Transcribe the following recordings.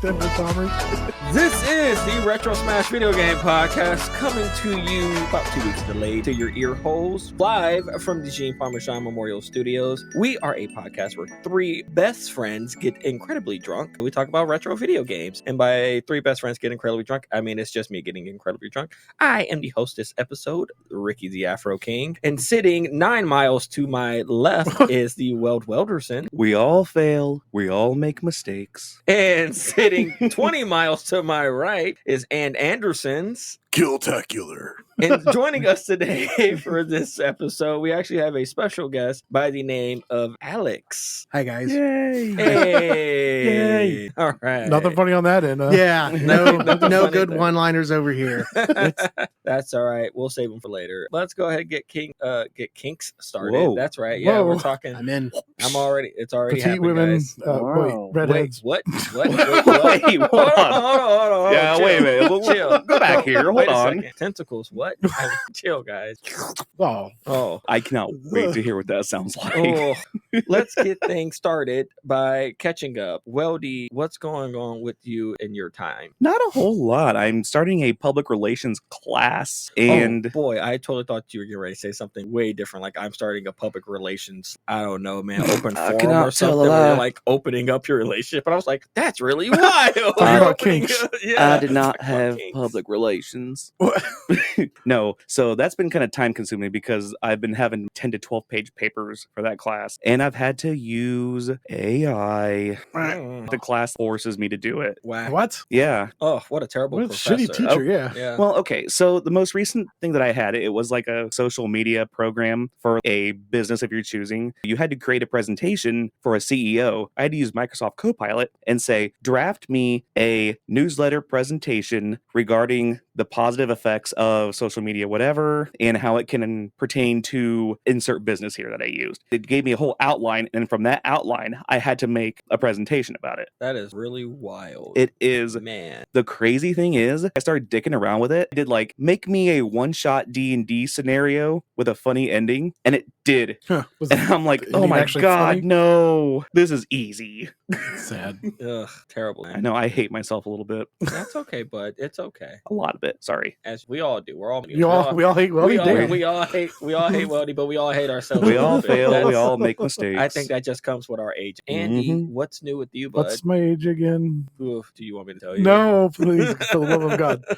Denver Bombers. This is the Retro Smash Video Game Podcast, coming to you about 2 weeks delayed to your ear holes, live from the Gene Parmesan Memorial Studios. We are a podcast where three best friends get incredibly drunk. We talk about retro video games, and by three best friends get incredibly drunk, I mean it's just me getting incredibly drunk. I am the host this episode, Ricky the Afro King, and sitting 9 miles to my left is the Weld Welderson. We all fail. We all make mistakes. And sitting 20 miles to my right is Ann Anderson's. Killtacular. And joining us today for this episode, we actually have a special guest by the name of Alex. Hi, guys. Yay! Hey! Yay. All right. Nothing funny on that end. Yeah, no funny good there. one-liners over here. That's all right. We'll save them for later. Let's go ahead and get kinks started. Whoa. That's right. Yeah, Whoa. we're talking. I'm in. It's already Petite happening, women, guys. Wow. redheads. What? Wait, hold on. Yeah, Chill. wait a minute. Chill. Go back here. Hold Wait a on. second. Tentacles. What? Chill, guys. Oh, I cannot wait to hear what that sounds like. Oh, let's get things started by catching up. Weldy, what's going on with you in your time? Not a whole lot. I'm starting a public relations class, and Oh, boy, I totally thought you were getting ready to say something way different. Like I'm starting a public relations, I don't know, man, open I forum cannot or something tell a where you're lie. like opening up your relationship. But I was like, that's really wild. Talking about Opening- kinks. Yeah, I did not talking about have kinks. public relations. No, so that's been kind of time consuming because I've been having 10 to 12 page papers for that class, and I've had to use AI. Mm. The class forces me to do it. Wow. what? Yeah. Oh, what a terrible What a professor. shitty teacher, yeah. Yeah. Well, okay. So the most recent thing that I had, it was like a social media program for a business of your choosing. You had to create a presentation for a CEO. I had to use Microsoft Copilot and say, draft me a newsletter presentation regarding the positive effects of social media, whatever, and how it can pertain to insert business here that I used. It gave me a whole outline, and from that outline, I had to make a presentation about it. That is really wild. It is. Man. The crazy thing is, I started dicking around with it. I did like, make me a one-shot D&D scenario with a funny ending, and it did. Huh. Was And I'm like, it oh my actually god, funny? no, this is easy. sad? Ugh, terrible. I know, I hate myself a little bit. That's okay, bud. It's okay. A lot of it, sorry. As we all do. We're all We all hate Weldy. Damn. we all hate Weldy, but we all hate ourselves. We a all little bit. fail, we That's- all make mistakes. I think that just comes with our age. Andy, Mhm. what's new with you, bud? What's my age again? Oof, do you want me to tell you? No, please, for the love of God. I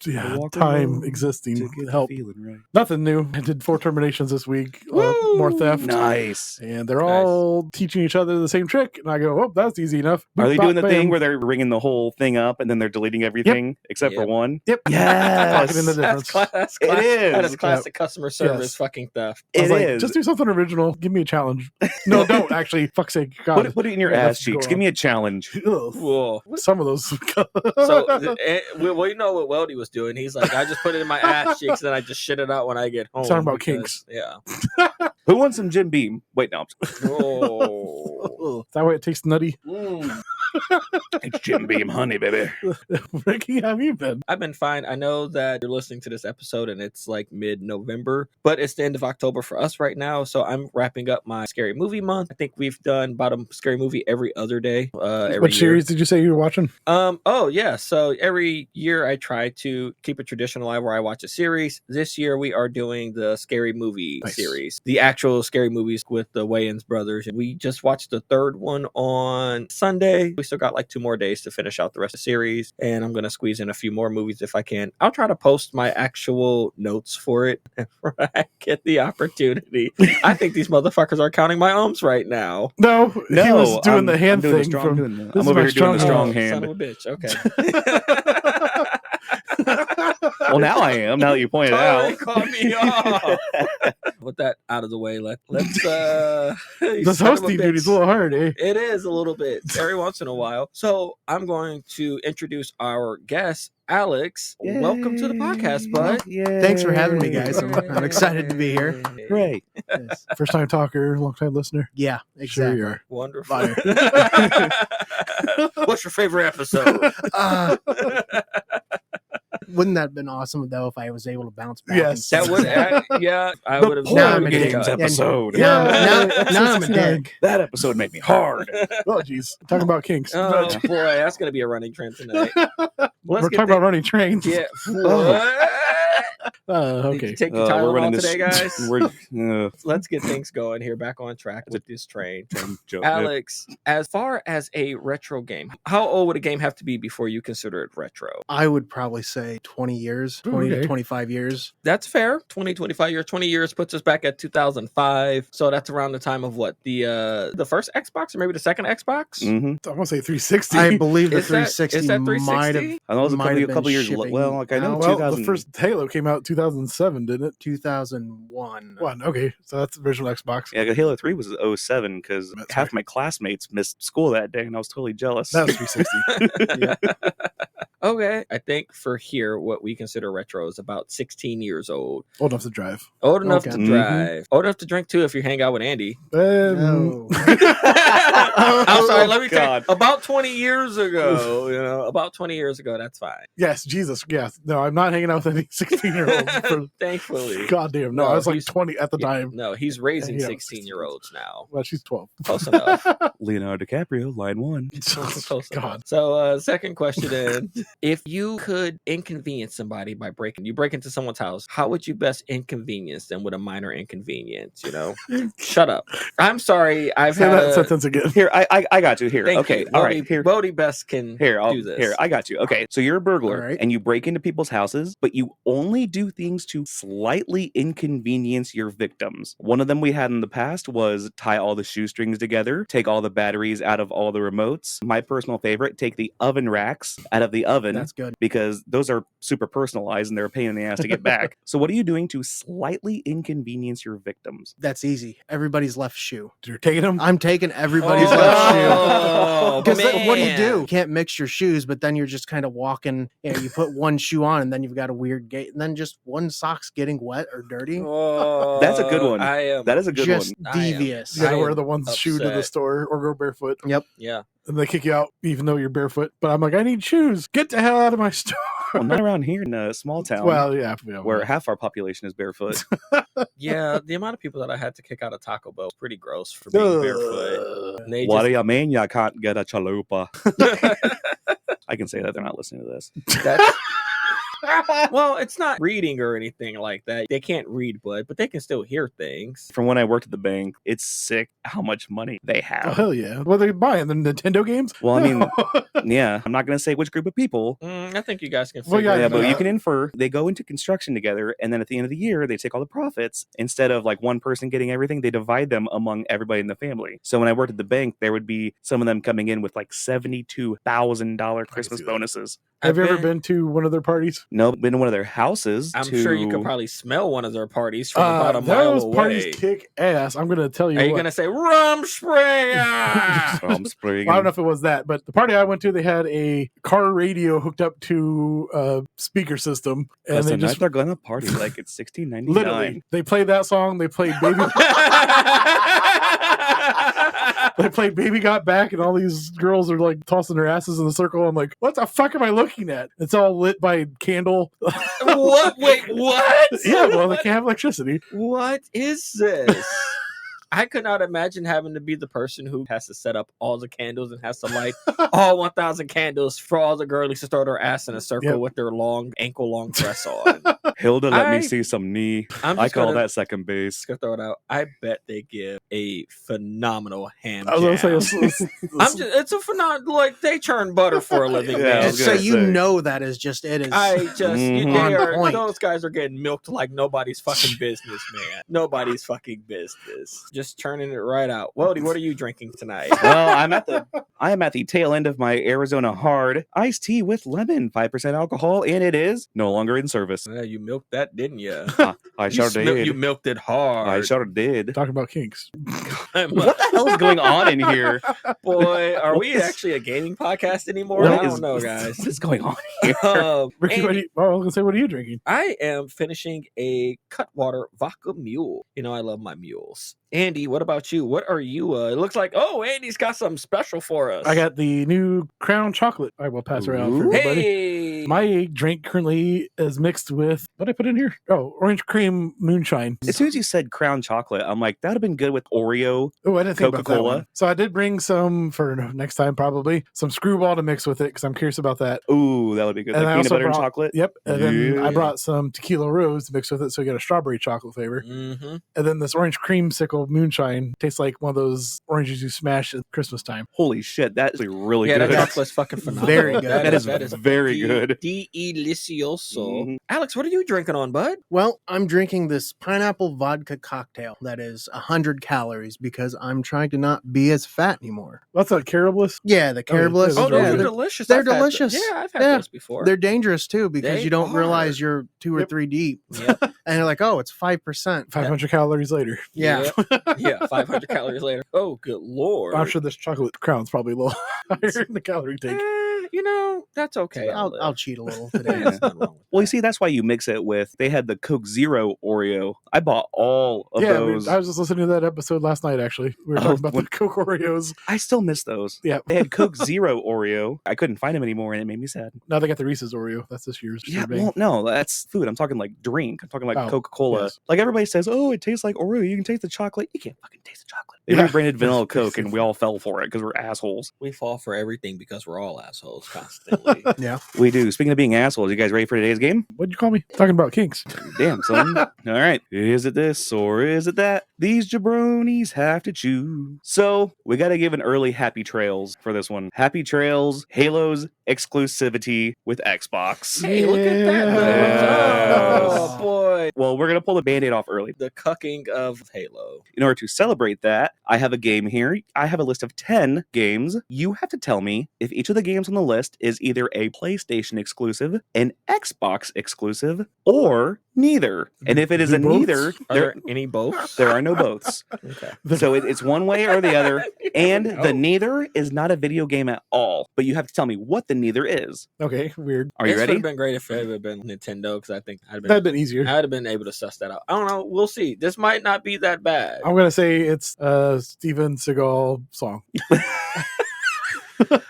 Yeah, walk time around existing. to get Help. the feeling right. Nothing new. I did 4 terminations this week. Woo! More theft. Nice. And they're all teaching each other the same trick. And I go, oh, that's easy enough. Are they Boop, doing the bop, thing bam. where they're ringing the whole thing up and then they're deleting everything except for Yep. one? Yep. Yes. Pocketing the That's, difference. that's It That is. is classic customer service Yes. fucking theft. I was It like, is. just do something original. Give me a challenge. No, don't actually. Fuck's sake. God. Put it in your Yeah, ass that's cheeks. go Give on. me a challenge. Ugh. Whoa. Some of those. So, well, you know what Weldy was doing. He's like, I just put it in my ass cheeks, and then I just shit it out when I get home. Talking about because- kinks. Yeah. Who wants some Jim Beam? Wait, no. Oh. Is that way it tastes nutty? It's Jim Beam honey, baby. Ricky, how have you been? I've been fine. I know that you're listening to this episode and it's like mid-November, but it's the end of October for us right now. So I'm wrapping up my scary movie month. I think we've done about a scary movie every other day. Every What year. series did you say you were watching? Oh yeah. So every year I try to keep a tradition alive where I watch a series. This year we are doing the scary movie Nice. series, the actual scary movies with the Wayans brothers. And we just watched the third one on Sunday. We still got like 2 more days to finish out the rest of the series, and I'm gonna squeeze in a few more movies if I can. I'll try to post my actual notes for it when I get the opportunity. I think these motherfuckers are counting my ums right now. No, he was doing the hand I'm doing thing. the strong, from, doing the- this I'm is over my here doing the strong strong Son hand. of a bitch. Okay. Well, now I am. Now that you pointed Oh, out. it caught me off. With that out of the way, let's This hosting duty's a little hard, eh? It is a little bit every once in a while. So I'm going to introduce our guest, Alex. Welcome to the podcast, bud. Thanks for having me, guys. I'm excited to be here. Great. Yes. First time talker, long time listener. Yeah, Sure exactly. you are. Wonderful. Fire. What's your favorite episode? Wouldn't that have been awesome though if I was able to bounce back? Yes. That would, I would have. Now I'm a Games dick. episode. Now, Yeah. now I'm a dick. That episode made me hard. Oh, jeez. Talking about kinks. Oh boy, that's gonna be a running trend tonight. We're talking about running trains. Yeah. What? Okay. Did you take the We're running Tylenol this. today, guys? We're Let's get things going here. Back on track with this train. joke. Alex, as far as a retro game, how old would a game have to be before you consider it retro? I would probably say 20 years, 20 Okay. to 25 years. That's fair. 25 years. 20 years puts us back at 2005. So that's around the time of what? The first Xbox or maybe the second Xbox? Mm-hmm. I want to say 360. I believe the Is that- 360 is that might 360? have. I know it was Might a have couple been years. shipping Well, like I know out. well, 2000. the first Halo came out 2007, didn't it? 2001. One. Okay, so that's the original Xbox. Yeah, Halo 3 was 07 because That's half right. my classmates missed school that day, and I was totally jealous. That was 360. Okay. I think for here, what we consider retro is about 16 years old. Old enough to drive. Old enough Okay. to drive. Old enough to drink too if you hang out with Andy. No. I'm sorry, let me God. take about 20 years ago. About 20 years ago, that's fine. Yes, Jesus. Yes. No, I'm not hanging out with any 16-year-olds. Thankfully. Goddamn. No, No, I was like he's- 20 at the time. No, he's raising Yeah, 16-year-olds now. Well, she's 12. Close enough. Leonardo DiCaprio, line 1. Close enough. God. So, second question then. If you could inconvenience somebody by you break into someone's house, how would you best inconvenience them with a minor inconvenience? Shut up. I'm sorry. I've Say had that a, sentence again. Here, I got you. Here, Thank okay, you. all right. Here, Bodie best can do this. Here, I got you. Okay, so you're a burglar All right. and you break into people's houses, but you only do things to slightly inconvenience your victims. One of them we had in the past was tie all the shoestrings together, take all the batteries out of all the remotes. My personal favorite, take the oven racks out of the oven. That's good. Because those are super personalized and they're a pain in the ass to get back. So what are you doing to slightly inconvenience your victims? That's easy. Everybody's left shoe. You're taking them? I'm taking everybody's left Oh, shoe. Because what do you man. do? You can't mix your shoes, but then you're just kind of walking. You put one shoe on, and then you've got a weird gait, and then just one sock's getting wet or dirty. Oh, That's a good one. I am. That is a good Just one. I am- devious. You gotta I wear am the one's shoe to the upset. store or go barefoot. Yeah. And they kick you out even though you're barefoot. But I'm like, I need shoes. Get the hell out of my store. Well, not around here in a small town. Well, yeah. where half our population is barefoot. Yeah, the amount of people that I had to kick out of Taco Bell is pretty gross for being barefoot. And they What do just, you mean you can't get a chalupa? I can say that they're not listening to this. that's, well, it's not reading or anything like that. They can't read, but they can still hear things. From when I worked at the bank, it's sick how much money they Oh, have. hell yeah. What are they buying? The Nintendo games? Well, I mean, yeah, I'm not going to say which group of people. I think you guys can Well, figure yeah, Yeah, it but out. you can infer they go into construction together, and then at the end of the year, they take all the profits. Instead of like one person getting everything, they divide them among everybody in the family. So when I worked at the bank, there would be some of them coming in with like $72,000 Christmas see that. bonuses. Have you I've ever been to one of their parties? No, been to one of their houses. I'm sure you could probably smell one of their parties from about a those mile parties away. kick ass. I'm going to tell you Are you what. going to say rum springer? I'm spraying. Well, I don't know if it was that, but the party I went to, they had a car radio hooked up to a speaker system, and And they they just they're gonna party like it's $16.99. literally they played that song. They played Baby. They played Baby Got Back, and all these girls are like tossing their asses in the circle. I'm like, what the fuck am I looking at? It's all lit by candle. What? Wait, what? Yeah, well, they can't have electricity. What is this? I could not imagine having to be the person who has to set up all the candles and has to light all 1,000 candles for all the girlies to throw their ass in a circle Yep. with their long, ankle-long dress on. Hilda, let I- me see some knee. I'm I just call gonna, that second base. just gonna throw it out. I bet they give a phenomenal ham I was jam. gonna say, It's a phenomenal, like, they churn butter for a living, Yeah, I man. was So gonna you say. know that is just it is. I just, Mhm. they On are, point. those guys are getting milked like nobody's fucking business, man. Nobody's fucking business. Just churning it right out. Wody, what are you drinking tonight? Well, I am at the tail end of my Arizona Hard iced tea with lemon, 5% alcohol, and it is no longer in service. You milked that, didn't you? I sure did. You milked it hard. I sure did. talking about kinks. I'm What the hell is going on in here? boy, are we What is- actually a gaming podcast anymore? What I is- don't know, guys. What is going on here? Ricky, Andy, I was gonna say, what are you drinking? I am finishing a Cutwater Vodka Mule. You know, I love my mules. Andy, what about you? What are you? It looks like, Andy's got something special for us. I got the new Crown chocolate. I will pass around for everybody. Hey, My drink currently is mixed with what did I put in here? Oh, orange cream moonshine. As soon as you said crown chocolate, I'm like, that would have been good with Oreo. Oh, I didn't think about that Coca-Cola. one. So I did bring some for next time, probably some screwball to mix with it because I'm curious about that. Ooh, that would be good. And Like I peanut also butter and brought- chocolate. Yep. And then I Yeah. brought some tequila rose to mix with it, so you get a strawberry chocolate flavor. Mm-hmm. And then this orange creamsicle moonshine tastes like one of those oranges you smash at Christmas time. Holy shit, that's really Yeah, good. that chocolate's fucking phenomenal. Very good. That is very good. Delicioso. Mhm. Alex, what are you drinking on, bud? Well, I'm drinking this pineapple vodka cocktail that is 100 calories because I'm trying to not be as fat anymore. What's that, Carabliss? Yeah, the Carabliss. Oh, Oh, those yeah, are they're, delicious. they're I've had delicious. yeah, I've had Yeah. those before. they're dangerous too because They you don't are. realize you're 2 or Yep. 3 deep. Yep. And you're like, oh, it's 5%. 500 calories later. Yeah. Yeah, 500 calories later. Oh, good lord. I'm sure this chocolate crown's probably a little higher in the calorie take. You know, that's okay. I'll cheat a little today. There's nothing wrong with Well, you that. see, that's why you mix it with. They had the Coke Zero Oreo. I bought all of Yeah, those. I was just listening to that episode last night, actually. We were Oh, talking about when- the Coke Oreos. I still miss those. Yeah. They had Coke Zero Oreo. I couldn't find them anymore, and it made me sad. Now they got the Reese's Oreo. That's this year's. Yeah, big. well, no, that's food. I'm talking like drink. I'm talking like Oh, Coca-Cola. yes. Like everybody says, oh, it tastes like Oreo. You can taste the chocolate. You can't fucking taste the chocolate. They Yeah. rebranded vanilla Coke, and we all fell for it because we're assholes. We fall for everything because we're all assholes constantly. Yeah. We do. Speaking of being assholes, you guys ready for today's game? What'd you call me? Talking about kinks. Damn, son. All right. Is it this or is it that? These jabronis have to choose. So we got to give an early happy trails for this one. Happy trails, Halo's exclusivity with Xbox. Hey, look at that. Yes. Oh, boy. Well, we're going to pull the band-aid off early. The cucking of Halo. In order to celebrate that, I have a game here. I have a list of 10 games. You have to tell me if each of the games on the list is either a PlayStation exclusive, an Xbox exclusive, or neither. And if it is The a boths? neither, Are there any both? there are no boths. Okay. So it's one way or the other. And Oh. the neither is not a video game at all. But you have to tell me what the neither is. Okay, weird. Are you This would ready? have been great if it had been Nintendo, because I think I'd That'd been easier. have been able to suss that out. I don't know. We'll see. This might not be that bad. I'm gonna say it's a Steven Seagal song.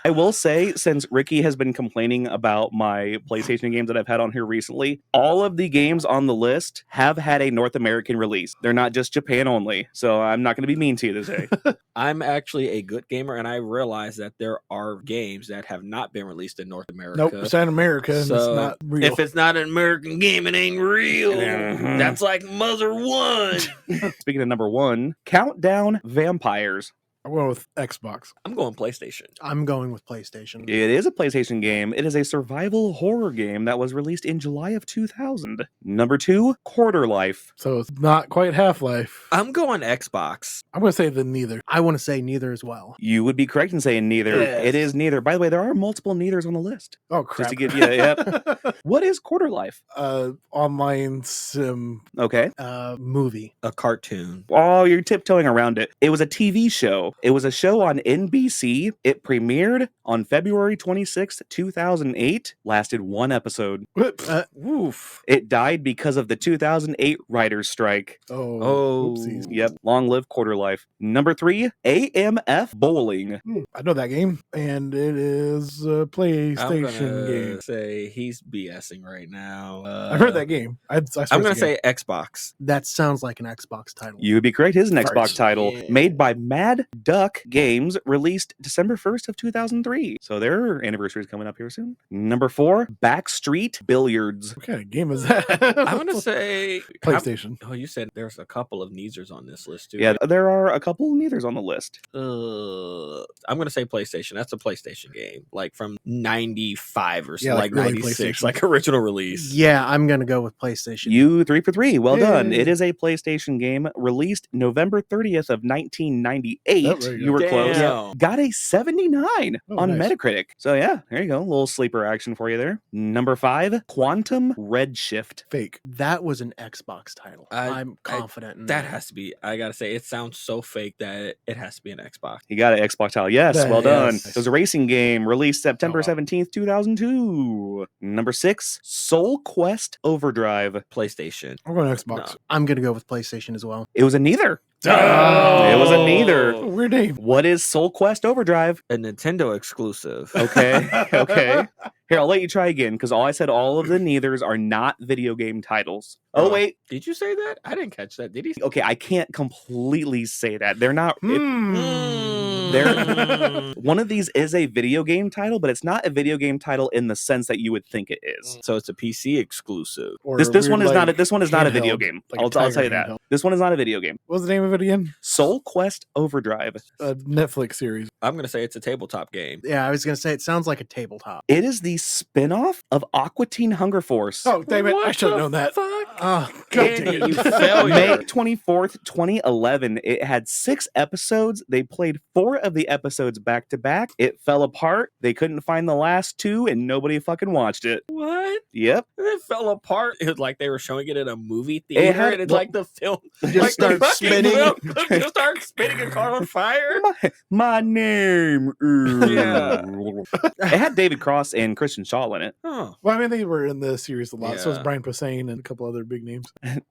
I will say, since Ricky has been complaining about my PlayStation games that I've had on here recently, all of the games on the list have had a North American release. They're not just Japan only. So I'm not going to be mean to you today. I'm actually a good gamer, and I realize that there are games that have not been released in North America. Nope, it's in America and So, it's not real. If it's not an American game, it ain't real. Mhm. That's like Mother One. Speaking of number one, Countdown Vampires. I'm going with Xbox. I'm going PlayStation. I'm going with PlayStation. It is a PlayStation game. It is a survival horror game that was released in July of 2000. Number two, Quarter Life. So it's not quite Half-Life. I'm going Xbox. I'm going to say the neither. I want to say neither as well. You would be correct in saying neither. Yes. It is neither. By the way, there are multiple neithers on the list. Oh, crap. Just to give you, yep. What is Quarter Life? Online sim. Okay. Movie. A cartoon. Oh, you're tiptoeing around it. It was a TV show. It was a show on NBC. It premiered on February 26th, 2008. Lasted one episode. Whoops. Woof. It died because of the 2008 writers' strike. Oh. Whoopsies. Yep. Long live Quarter Life. Number three, AMF Bowling. I know that game, and it is a I'm PlayStation gonna game. say he's BSing right now. I've heard that game. I I'm gonna say Xbox. That sounds like an Xbox title. You would be correct. It is an Farts. Xbox title Yeah. made by Mad Duck Games, released December 1st of 2003. So their anniversary is coming up here soon. Number four, Backstreet Billiards. What kind of game is that? I'm gonna say PlayStation. Oh, you said there's a couple of neithers on this list too. Yeah, there are a couple neithers on the list. I'm gonna say PlayStation. That's a PlayStation game, like from '95 or Yeah, so, like like early '96, PlayStation. like original release. Yeah, I'm going to go with PlayStation. You 3 for 3. Well done. Yay. It is a PlayStation game released November 30th of 1998. Oh, there you you were go. close. Damn. Got a 79 Oh, on nice. Metacritic. So yeah, there you go. A little sleeper action for you there. Number five, Quantum Redshift. Fake. That was an Xbox title. I'm confident in That has to be. I gotta say, it sounds so fake that it has to be an Xbox. You got an Xbox title. Yes, well done. Yes. It was a racing game released September Oh, wow. 17th, 2002. Number 6, Soul Quest Overdrive. PlayStation. I'm going Xbox. No. I'm gonna go with PlayStation as well. It was a neither. Oh. It was a neither. Oh, weird name. What is Soul Quest Overdrive? A Nintendo exclusive. Okay, okay. Here, I'll let you try again because I said all of the neithers are not video game titles. Oh, wait. Did you say that? I didn't catch that. Did he? Okay, I can't completely say that. They're not. Mm. One of these is a video game title, but it's not a video game title in the sense that you would think it is. So it's a PC exclusive. Or This weird, one is not. like, This one is not a video handheld, game. like a I'll Tiger say that. handheld. This one is not a video game. What was the name of it again? Soul Quest Overdrive. A Netflix series. I'm gonna say it's a tabletop game. Yeah, I was gonna say it sounds like a tabletop. It is the spin-off of Aqua Teen Hunger Force. Oh, damn it. I What should have the known that. fuck? Oh, God dang Andy, it. you failure. May 24th, 2011. It had 6 episodes. They played 4 of the episodes back to back. It fell apart. They couldn't find the last 2, and nobody fucking watched it. What? Yep. And it fell apart. It was like they were showing it in a movie theater, had- and it's like the film Just like start the fucking spinning. film just start spinning and caught on fire. My name. Yeah. It had David Cross and Christian Shaw in it. Oh, Well, I mean, they were in the series a lot. So it's Yeah. Brian Posehn and a couple other big names.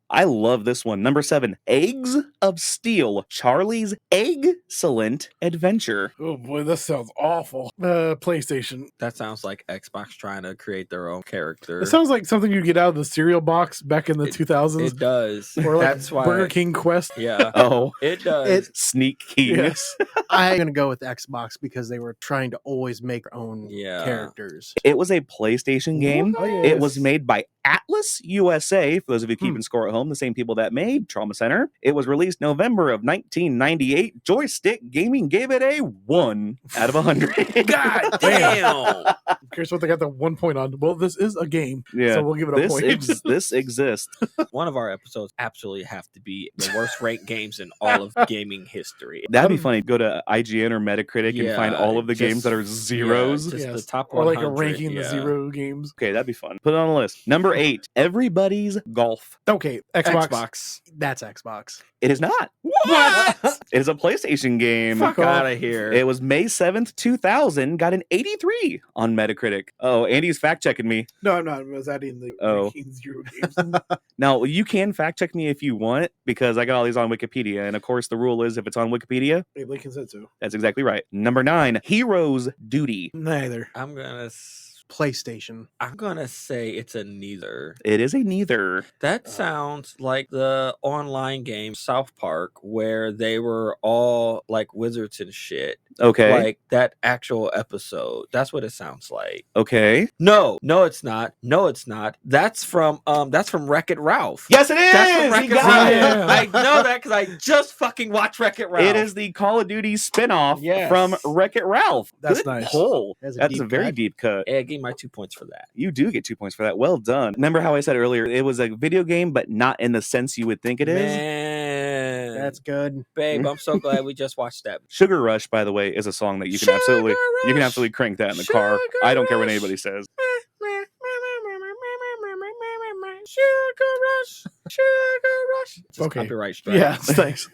I love this one. Number 7, Eggs of Steel. Charlie's Egg-cellent Adventure. Oh, boy, this sounds awful. PlayStation. that sounds like Xbox trying to create their own character. It sounds like something you get out of the cereal box back in the 2000s. It does. Or like That's why. Burger King Quest. Yeah, Oh, it does. It- sneak key. Yes. I'm gonna go with Xbox because they were trying to always make their own Yeah. characters. It was a PlayStation game. Oh, yeah, It was yes. made by Atlas USA, for those of you keeping score at home, the same people that made Trauma Center. It was released November of 1998. Joystick Gaming gave it a 1 out of 100. God damn. I'm curious what they got the 1 point on. Well, this is a game. Yeah. So we'll give it a This, point. this exists. One of our episodes absolutely have to be the worst ranked games in all of gaming history. That'd be funny. Go to IGN or Metacritic and find Yeah, all of the games just- that are zeros. Yeah, just Yes. the top Or like a 100, ranking the yeah. 0 games. Okay, that'd be fun. Put it on the list. Number 8, Everybody's Golf. Okay, Xbox. Xbox. That's Xbox. It is not. What? It is a PlayStation game. Fuck off. out of here. It was May 7th, 2000. Got an 83 on Metacritic. Oh, Andy's fact checking me. No, I'm not. I was adding the Oh. ranking 0 games. Now, you can fact check me if you want, because I got all these on Wikipedia. And of course, the rule is if it's on Wikipedia, Maybe can say so. that's exactly right. Number 9, Heroes Duty. Neither. I'm gonna PlayStation. say it's a neither. It is a neither. That sounds like the online game South Park where they were all like wizards and shit. Okay. Like that actual episode. That's what it sounds like. Okay. No, it's not. No, it's not. That's from Wreck-It Ralph. Yes, it is. That's from You Wreck-It got Ralph. it. I know that because I just fucking watched Wreck-It Ralph. It is the Call of Duty spinoff Yes. from Wreck-It Ralph. That's Good nice. pull. That's a That's a deep very cut. deep cut. Yeah, give me my 2 points for that. You do get 2 points for that. Well done. Remember how I said earlier, it was a video game, but not in the sense you would think it is? Man, That's good. babe, I'm so glad we just watched that. Sugar Rush, by the way, is a song that you can absolutely crank that in the car. Sugar I don't care what Rush. anybody says. Sugar Rush. Just Okay. copyright strike. Yeah, thanks.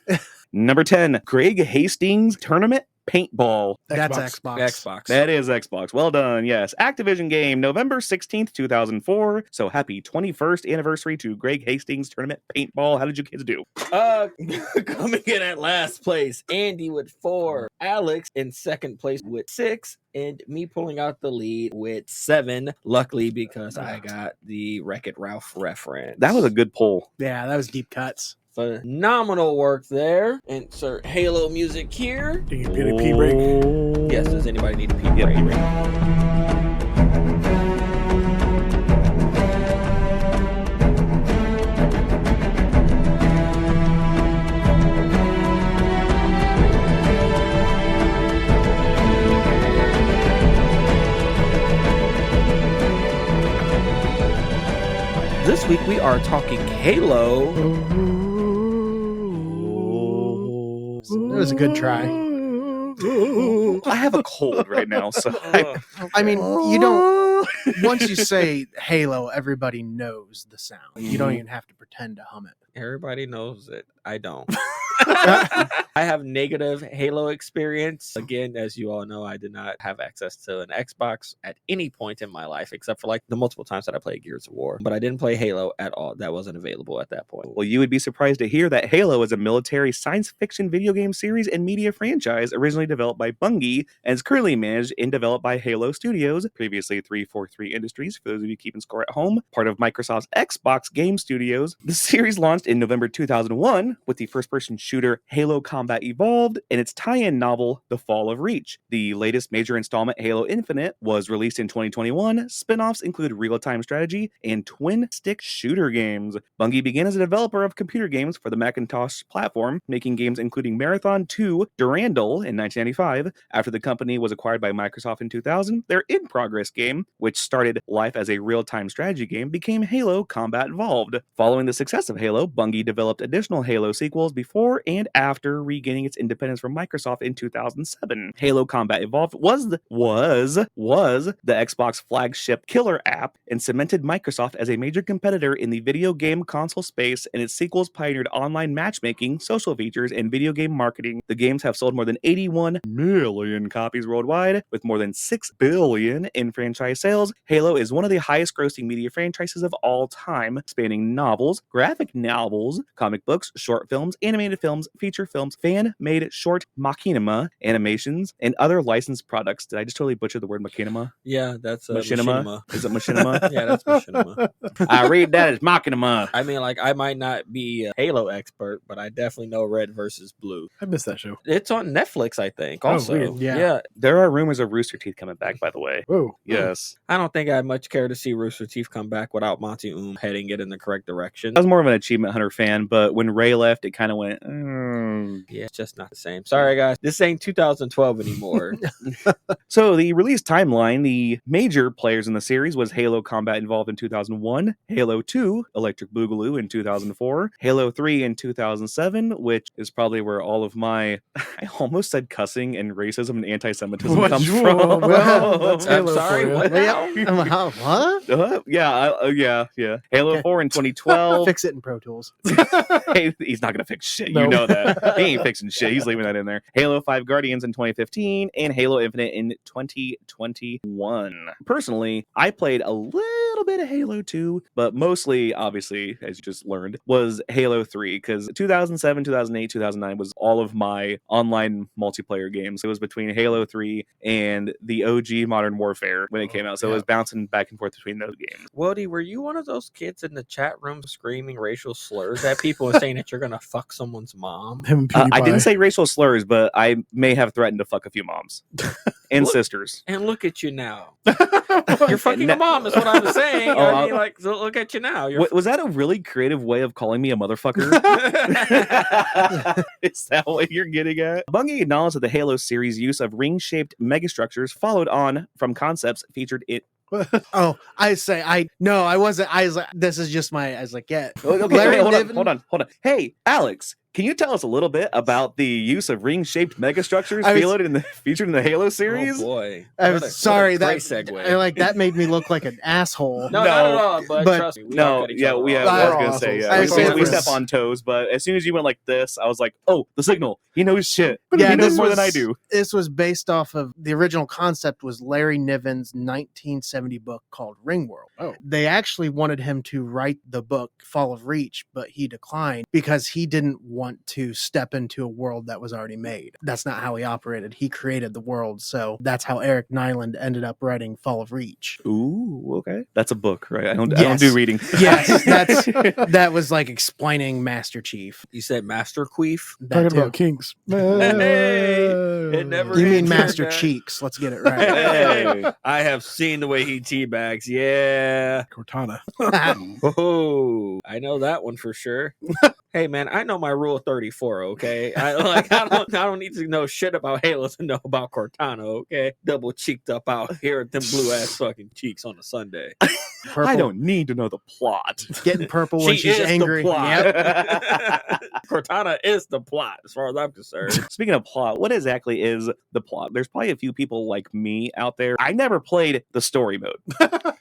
Number 10, Greg Hastings Tournament Paintball. That's Xbox. Xbox. Xbox. That is Xbox. Well done. Yes. Activision game, November 16th, 2004. So happy 21st anniversary to Greg Hastings Tournament Paintball. How did you kids do? Coming in at last place, Andy with 4, Alex in second place with 6, and me pulling out the lead with 7. Luckily, because I got the Wreck-It Ralph reference. That was a good poll. Yeah, that was deep cuts. phenomenal work there. Insert Halo music here. Do you get a pee break? Yes, does anybody need a pee Yeah, break? pee break. This week we are talking Halo. That was a good try. I have a cold right now, so I mean, you don't. Once you say Halo, everybody knows the sound. You don't even have to pretend to hum it. Everybody knows it. I don't. I have negative Halo experience. Again, as you all know, I did not have access to an Xbox at any point in my life, except for like the multiple times that I played Gears of War. But I didn't play Halo at all. That wasn't available at that point. Well, you would be surprised to hear that Halo is a military science fiction video game series and media franchise originally developed by Bungie and is currently managed and developed by Halo Studios, previously 343 Industries, for those of you keeping score at home, part of Microsoft's Xbox Game Studios. The series launched in November 2001 with the first-person shooter Halo Combat Evolved and its tie-in novel, The Fall of Reach. The latest major installment, Halo Infinite, was released in 2021. Spin-offs include real-time strategy and twin-stick shooter games. Bungie began as a developer of computer games for the Macintosh platform, making games including Marathon 2, Durandal in 1995. After the company was acquired by Microsoft in 2000, their in-progress game, which started life as a real-time strategy game, became Halo Combat Evolved. Following the success of Halo, Bungie developed additional Halo sequels before and after regaining its independence from Microsoft in 2007. Halo Combat Evolved was the Xbox flagship killer app and cemented Microsoft as a major competitor in the video game console space, and its sequels pioneered online matchmaking, social features, and video game marketing. The games have sold more than 81 million copies worldwide, with more than 6 billion in franchise sales. Halo is one of the highest grossing media franchises of all time, spanning novels, graphic novels, comic books, short films, animated films, feature films, fan-made short machinima animations, and other licensed products. Did I just totally butcher the word machinima? Yeah, that's Machinima? Is it machinima? Yeah, that's machinima. I read that as machinima. I mean, like, I might not be a Halo expert, but I definitely know Red versus Blue. I missed that show. It's on Netflix, I think. Oh, Also, weird. Yeah. There are rumors of Rooster Teeth coming back, by the way. Whoa. Yes. I don't think I much care to see Rooster Teeth come back without Monty heading it in the correct direction. I was more of an Achievement Hunter fan, but when Ray left, it kind of went, Yeah, it's just not the same. Sorry, guys. This ain't 2012 anymore. So the release timeline, the major players in the series was Halo Combat Evolved in 2001, Halo 2, Electric Boogaloo in 2004, Halo 3 in 2007, which is probably where all of my, I almost said cussing and racism and anti-Semitism What? comes Whoa, from. well, that's I'm Halo sorry, for you. what now? What? Yeah. Halo Okay. 4 in 2012. Fix it in Pro Tools. Hey, he's not going to fix shit. No. You know that. He ain't fixing shit. He's leaving that in there. Halo 5 Guardians in 2015 and Halo Infinite in 2021. Personally, I played a little bit of Halo 2, but mostly, obviously, as you just learned, was Halo 3, because 2007, 2008, 2009 was all of my online multiplayer games. It was between Halo 3 and the OG Modern Warfare when it came out, so it was bouncing back and forth between those games. Woody, were you one of those kids in the chat room screaming racial slurs at people and saying that you're gonna fuck someone's mom? Him and I didn't PewDiePie. say racial slurs, but I may have threatened to fuck a few moms and Look- sisters. And look at you now. You're fucking a mom, is what I'm saying. Oh, I mean, like, so look at you now. You're Was that a really creative way of calling me a motherfucker? Is that what you're getting at? Bungie acknowledged that the Halo series' use of ring-shaped megastructures followed on from concepts featured in... Oh, I wasn't. I was like, this is just my. I was like, yeah. Okay, Larry hold Niven- on. Hey, Alex, can you tell us a little bit about the use of ring-shaped megastructures I was- featured in the Halo series? Oh boy. I What a was sorry great that segue. that made me look like an asshole. No, No, not at all. But but- trust me, we all No, cut each yeah, other we off. I was We're gonna say, assholes. yeah. I We said- step on toes, but as soon as you went like this, I was like, oh, the signal. He knows shit. Yeah, he knows this more than I was- do. This was based off of the original concept was Larry Niven's 1970 book called Ringworld. Oh. They actually wanted him to write the book Fall of Reach, but he declined because he didn't want to step into a world that was already made. That's not how he operated. He created the world, so that's how Eric Nyland ended up writing Fall of Reach. Ooh, okay. That's a book, right? I don't Yes. do reading. Yes, that was like explaining Master Chief. You said Master Queef? That Talking too. about kinks. Hey, it never You mean ends Master like that. Cheeks? Let's get it right. Hey. I have seen the way he teabags. Yeah. Cortana. Oh, I know that one for sure. Hey man, I know my rule 34. Okay, I don't need to know shit about Halo to know about Cortana. Okay, double cheeked up out here with them blue ass fucking cheeks on a Sunday. Purple. I don't need to know the plot. Getting purple when She she's is angry. the plot. Yep. Cortana is the plot, as far as I'm concerned. Speaking of plot, what exactly is the plot? There's probably a few people like me out there. I never played the story mode.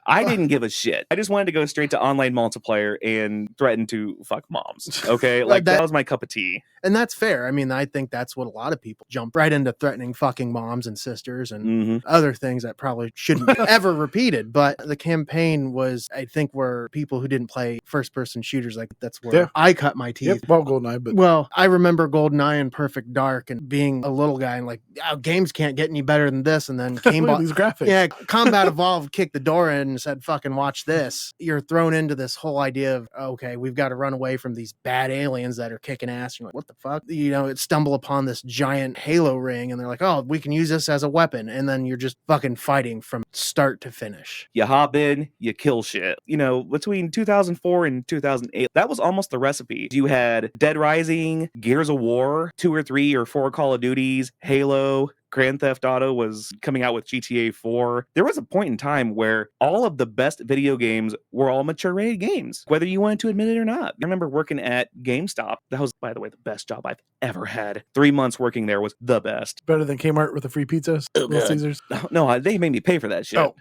I didn't give a shit. I just wanted to go straight to online multiplayer and threaten to fuck moms. Okay, like that was my cup of tea. And that's fair. I mean, I think that's what a lot of people jump right into, threatening fucking moms and sisters and other things that probably shouldn't be ever repeated. But the campaign was, I think, where people who didn't play first-person shooters, like that's where I cut my teeth. Well, GoldenEye, but well, I remember GoldenEye and Perfect Dark and being a little guy and like, oh, games can't get any better than this. And then came these graphics. Yeah, Combat Evolved kicked the door in and said, fucking watch this. You're thrown into this whole idea of, okay, we've got to run away from these bad aliens that are kicking ass. You're like, what the fuck? You know, it stumble upon this giant Halo ring and they're like, oh, we can use this as a weapon. And then you're just fucking fighting from start to finish. You hop in, you kill shit. You know, between 2004 and 2008, that was almost the recipe. You had Dead Rising, Gears of War, 2 or 3 or 4 Call of Duties, Halo, Grand Theft Auto was coming out with GTA 4. There was a point in time where all of the best video games were all mature rated games, whether you wanted to admit it or not. I remember working at GameStop. That was, by the way, the best job I've ever had. 3 months working there was the best. Better than Kmart with the free pizzas. Little Caesars. No, they made me pay for that shit. Oh.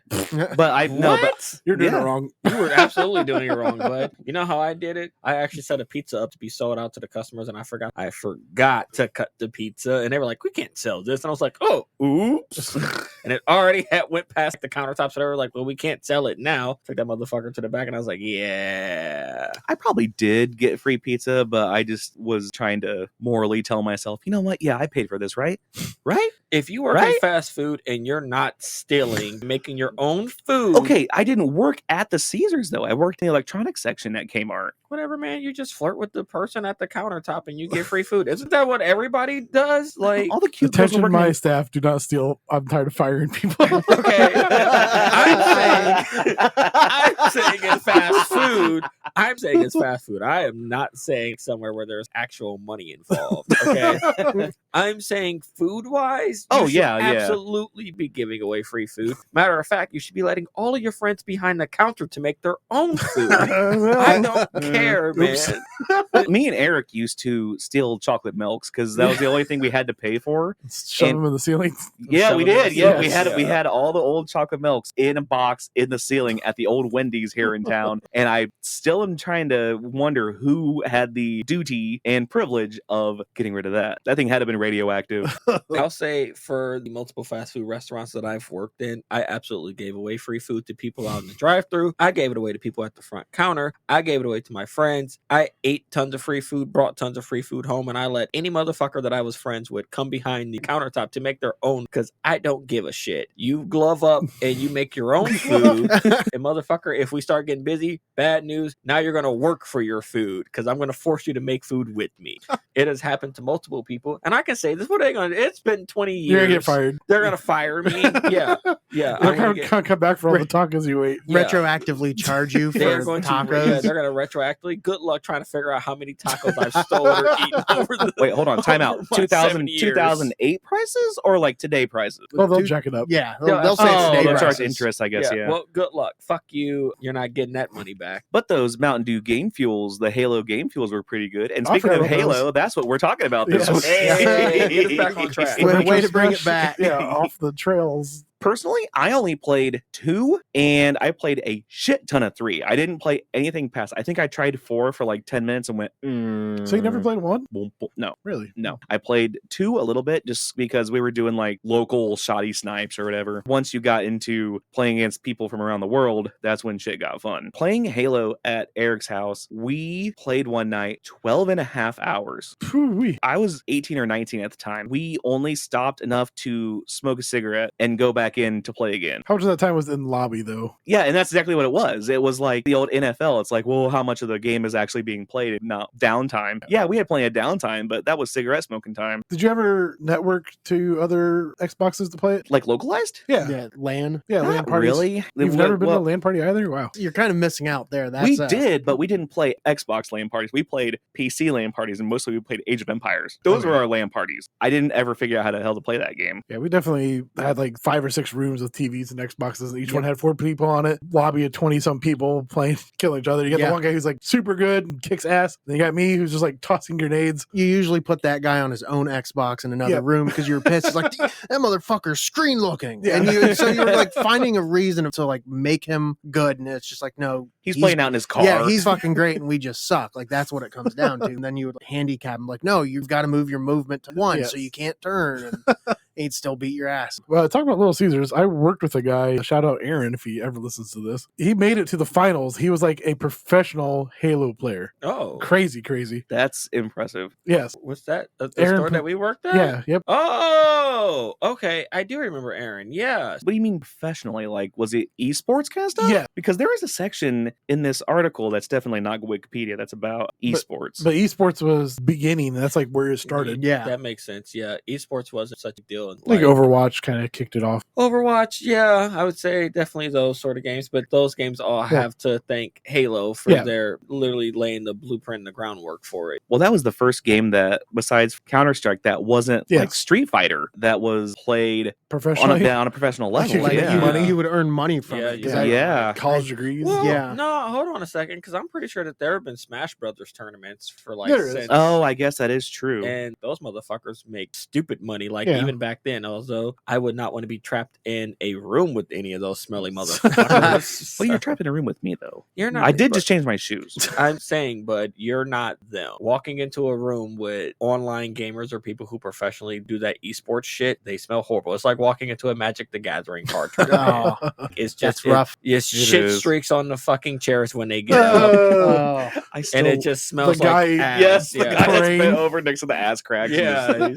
But you're doing it wrong. You were absolutely doing it wrong, bud. You know how I did it? I actually set a pizza up to be sold out to the customers, and I forgot to cut the pizza, and they were like, "We can't sell this," and I was like, "Oh, oops!" And it already went past the countertops, so they were like, "Well, we can't sell it now." Took that motherfucker to the back, and I was like, "Yeah." I probably did get free pizza, but I just was trying to morally tell myself, you know what? Yeah, I paid for this, right? Right? If you work in fast food and you're not stealing, making your own food. Okay, I didn't work at the Caesars, though. I worked in the electronics section at Kmart. Whatever, man. You just flirt with the person at the countertop and you get free food. Isn't that what everybody does? Like, all the cute attention, my staff, do not steal. I'm tired of firing people. Okay. I'm saying it's fast food. I'm saying it's fast food. I am not saying somewhere where there's actual money involved. Okay. I'm saying food-wise, you should absolutely be giving away free food. Matter of fact, you should be letting all of your friends behind the counter to make their own food. I don't care, man. Me and Eric used to steal chocolate milks because that was the only thing we had to pay for. Shove them in the ceiling. Yeah, we did. Yeah, we had all the old chocolate milks in a box in the ceiling at the old Wendy's here in town, and I still am trying to wonder who had the duty and privilege of getting rid of that. That thing had to have been radioactive. I'll say for the multiple fast food restaurants that I've worked in, I absolutely gave away free food to people out in the drive-thru. I gave it away to people at the front counter. I gave it away to my friends. I ate tons of free food, brought tons of free food home, and I let any motherfucker that I was friends with come behind the countertop to make their own because I don't give a shit. You glove up and you make your own food. And motherfucker, if we start getting busy, bad news, now you're going to work for your food because I'm going to force you to make food with me. It has happened to multiple people. And I can say this, it's been 20 years. You're going to get fired. They're going to fire me. Yeah. Yeah. They're going to come back for all the tacos you ate. Retroactively charge you for tacos. They're going to retroactively. Good luck trying to figure out how many tacos I've stolen or eaten over the Wait, hold on. Time out. 2008 prices or like today prices? Well, they'll jack it up. Yeah. They'll say it's today they'll prices. charge interest, I guess. Yeah. Well, good luck. Fuck you. You're not getting that money back. But those Mountain Dew game fuels, the Halo game fuels were pretty good. And speaking of Halo, that's what we're talking about this week. Hey, get us back on track. Way to bring it back. Yeah, off the trails. Personally, I only played 2, and I played a shit ton of 3. I didn't play anything past. I think I tried 4 for like 10 minutes and went, So you never played 1? No. Really? No. I played 2 a little bit just because we were doing like local shoddy snipes or whatever. Once you got into playing against people from around the world, that's when shit got fun. Playing Halo at Eric's house, we played one night 12 and a half hours. Phew-wee. I was 18 or 19 at the time. We only stopped enough to smoke a cigarette and go back in to play again. How much of that time was in lobby though? Yeah, and that's exactly what it was. It was like the old NFL. It's like, well, how much of the game is actually being played and not downtime? Yeah, we had plenty of downtime, but that was cigarette smoking time. Did you ever network to other Xboxes to play it? Like localized? Yeah. LAN. Yeah, LAN Not parties. really. You've never been to a LAN party either? Wow. You're kind of missing out there. We did, but we didn't play Xbox LAN parties. We played PC LAN parties, and mostly we played Age of Empires. Those were our LAN parties. I didn't ever figure out how the hell to play that game. Yeah, we definitely had like 5 or 6 6 rooms with TVs and Xboxes, and each one had 4 people on it. Lobby of 20-some people playing, killing each other. You got the one guy who's like super good and kicks ass. Then you got me who's just like tossing grenades. You usually put that guy on his own Xbox in another room because you're pissed. It's like, that motherfucker's screen looking. Yeah. And so you're like finding a reason to like make him good. And it's just like, no. He's playing out in his car. Yeah, he's fucking great and we just suck. Like, that's what it comes down to. And then you would handicap him like, no, you've got to move your movement to 1 so you can't turn. And he'd still beat your ass. Well, talking about Little Caesars, I worked with a guy, shout out Aaron if he ever listens to this. He made it to the finals. He was like a professional Halo player. Oh. Crazy. That's impressive. Yes. What's that? The Aaron store that we worked at? Yeah, yep. Oh, okay. I do remember Aaron. Yeah. What do you mean professionally? Like, was it esports kind of stuff? Yeah. Because there is a section in this article that's definitely not Wikipedia that's about esports. But esports was beginning. That's like where it started. Yeah. That makes sense. Yeah. Esports wasn't such a deal. I think Overwatch kind of kicked it off. Overwatch, yeah, I would say definitely those sort of games, but those games all have to thank Halo for their literally laying the blueprint and the groundwork for it. Well, that was the first game that, besides Counter-Strike, that wasn't like Street Fighter, that was played professionally on a professional level. Like you would earn money from it. Yeah. College degrees. Well, no, hold on a second, because I'm pretty sure that there have been Smash Brothers tournaments for like since. Oh, I guess that is true. And those motherfuckers make stupid money, like even back then. Although I would not want to be trapped in a room with any of those smelly motherfuckers. Well, you're trapped in a room with me, though. You're not. I did just change my shoes. I'm saying, but you're not them. Walking into a room with online gamers or people who professionally do that esports shit, they smell horrible. It's like walking into a Magic the Gathering card tournament. It's just rough. It's shit streaks on the fucking chairs when they get up. And it just smells like ass. Yes, the guy that's bent over next to the ass crack. Yeah.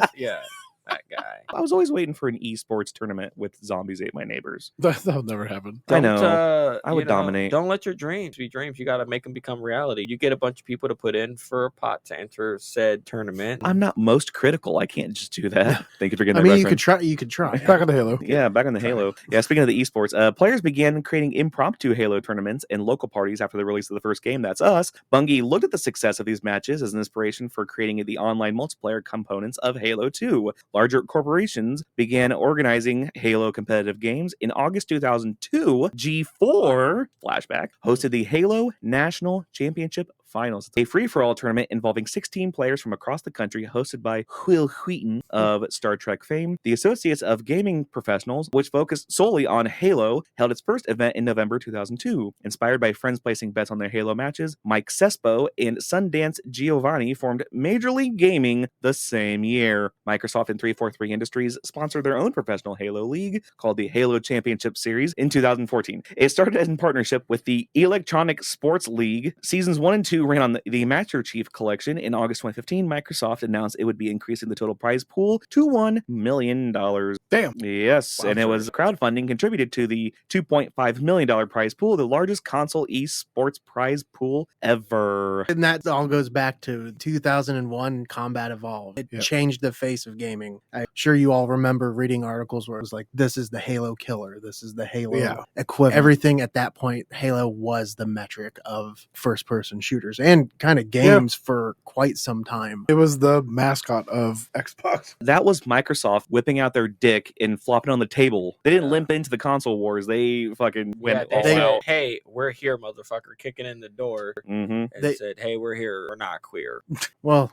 That guy. I was always waiting for an esports tournament with Zombies Ate My Neighbors. That'll never happen. I know. I would dominate. Don't let your dreams be dreams. You got to make them become reality. You get a bunch of people to put in for a pot to enter said tournament. I'm not most critical. I can't just do that. Thank you for getting that reference. You could try. Back on the Halo. Yeah, back on the Halo. Yeah, speaking of the esports, players began creating impromptu Halo tournaments and local parties after the release of the first game. That's Us. Bungie looked at the success of these matches as an inspiration for creating the online multiplayer components of Halo 2. Larger corporations began organizing Halo competitive games. In August 2002, G4, flashback, hosted the Halo National Championship Finals, a free-for-all tournament involving 16 players from across the country, hosted by Will Wheaton of Star Trek fame. The Associates of Gaming Professionals, which focused solely on Halo, held its first event in November 2002. Inspired by friends placing bets on their Halo matches, Mike Cespo and Sundance Giovanni formed Major League Gaming the same year. Microsoft and 343 Industries sponsored their own professional Halo league called the Halo Championship Series in 2014. It started in partnership with the Electronic Sports League. Seasons 1 and 2 ran on the Master Chief Collection. In August 2015, Microsoft announced it would be increasing the total prize pool to $1 million. Damn. Yes, and it was crowdfunding contributed to the $2.5 million prize pool, the largest console esports prize pool ever. And that all goes back to 2001 Combat Evolved. It changed the face of gaming. I'm sure you all remember reading articles where it was like, this is the Halo killer. This is the Halo equivalent. Everything at that point, Halo was the metric of first-person shooters and kind of games for quite some time. It was the mascot of Xbox. That was Microsoft whipping out their dick and flopping on the table. They didn't limp into the console wars. They fucking went all out. Hey, we're here, motherfucker, kicking in the door. And said, hey, we're here. We're not queer. Well,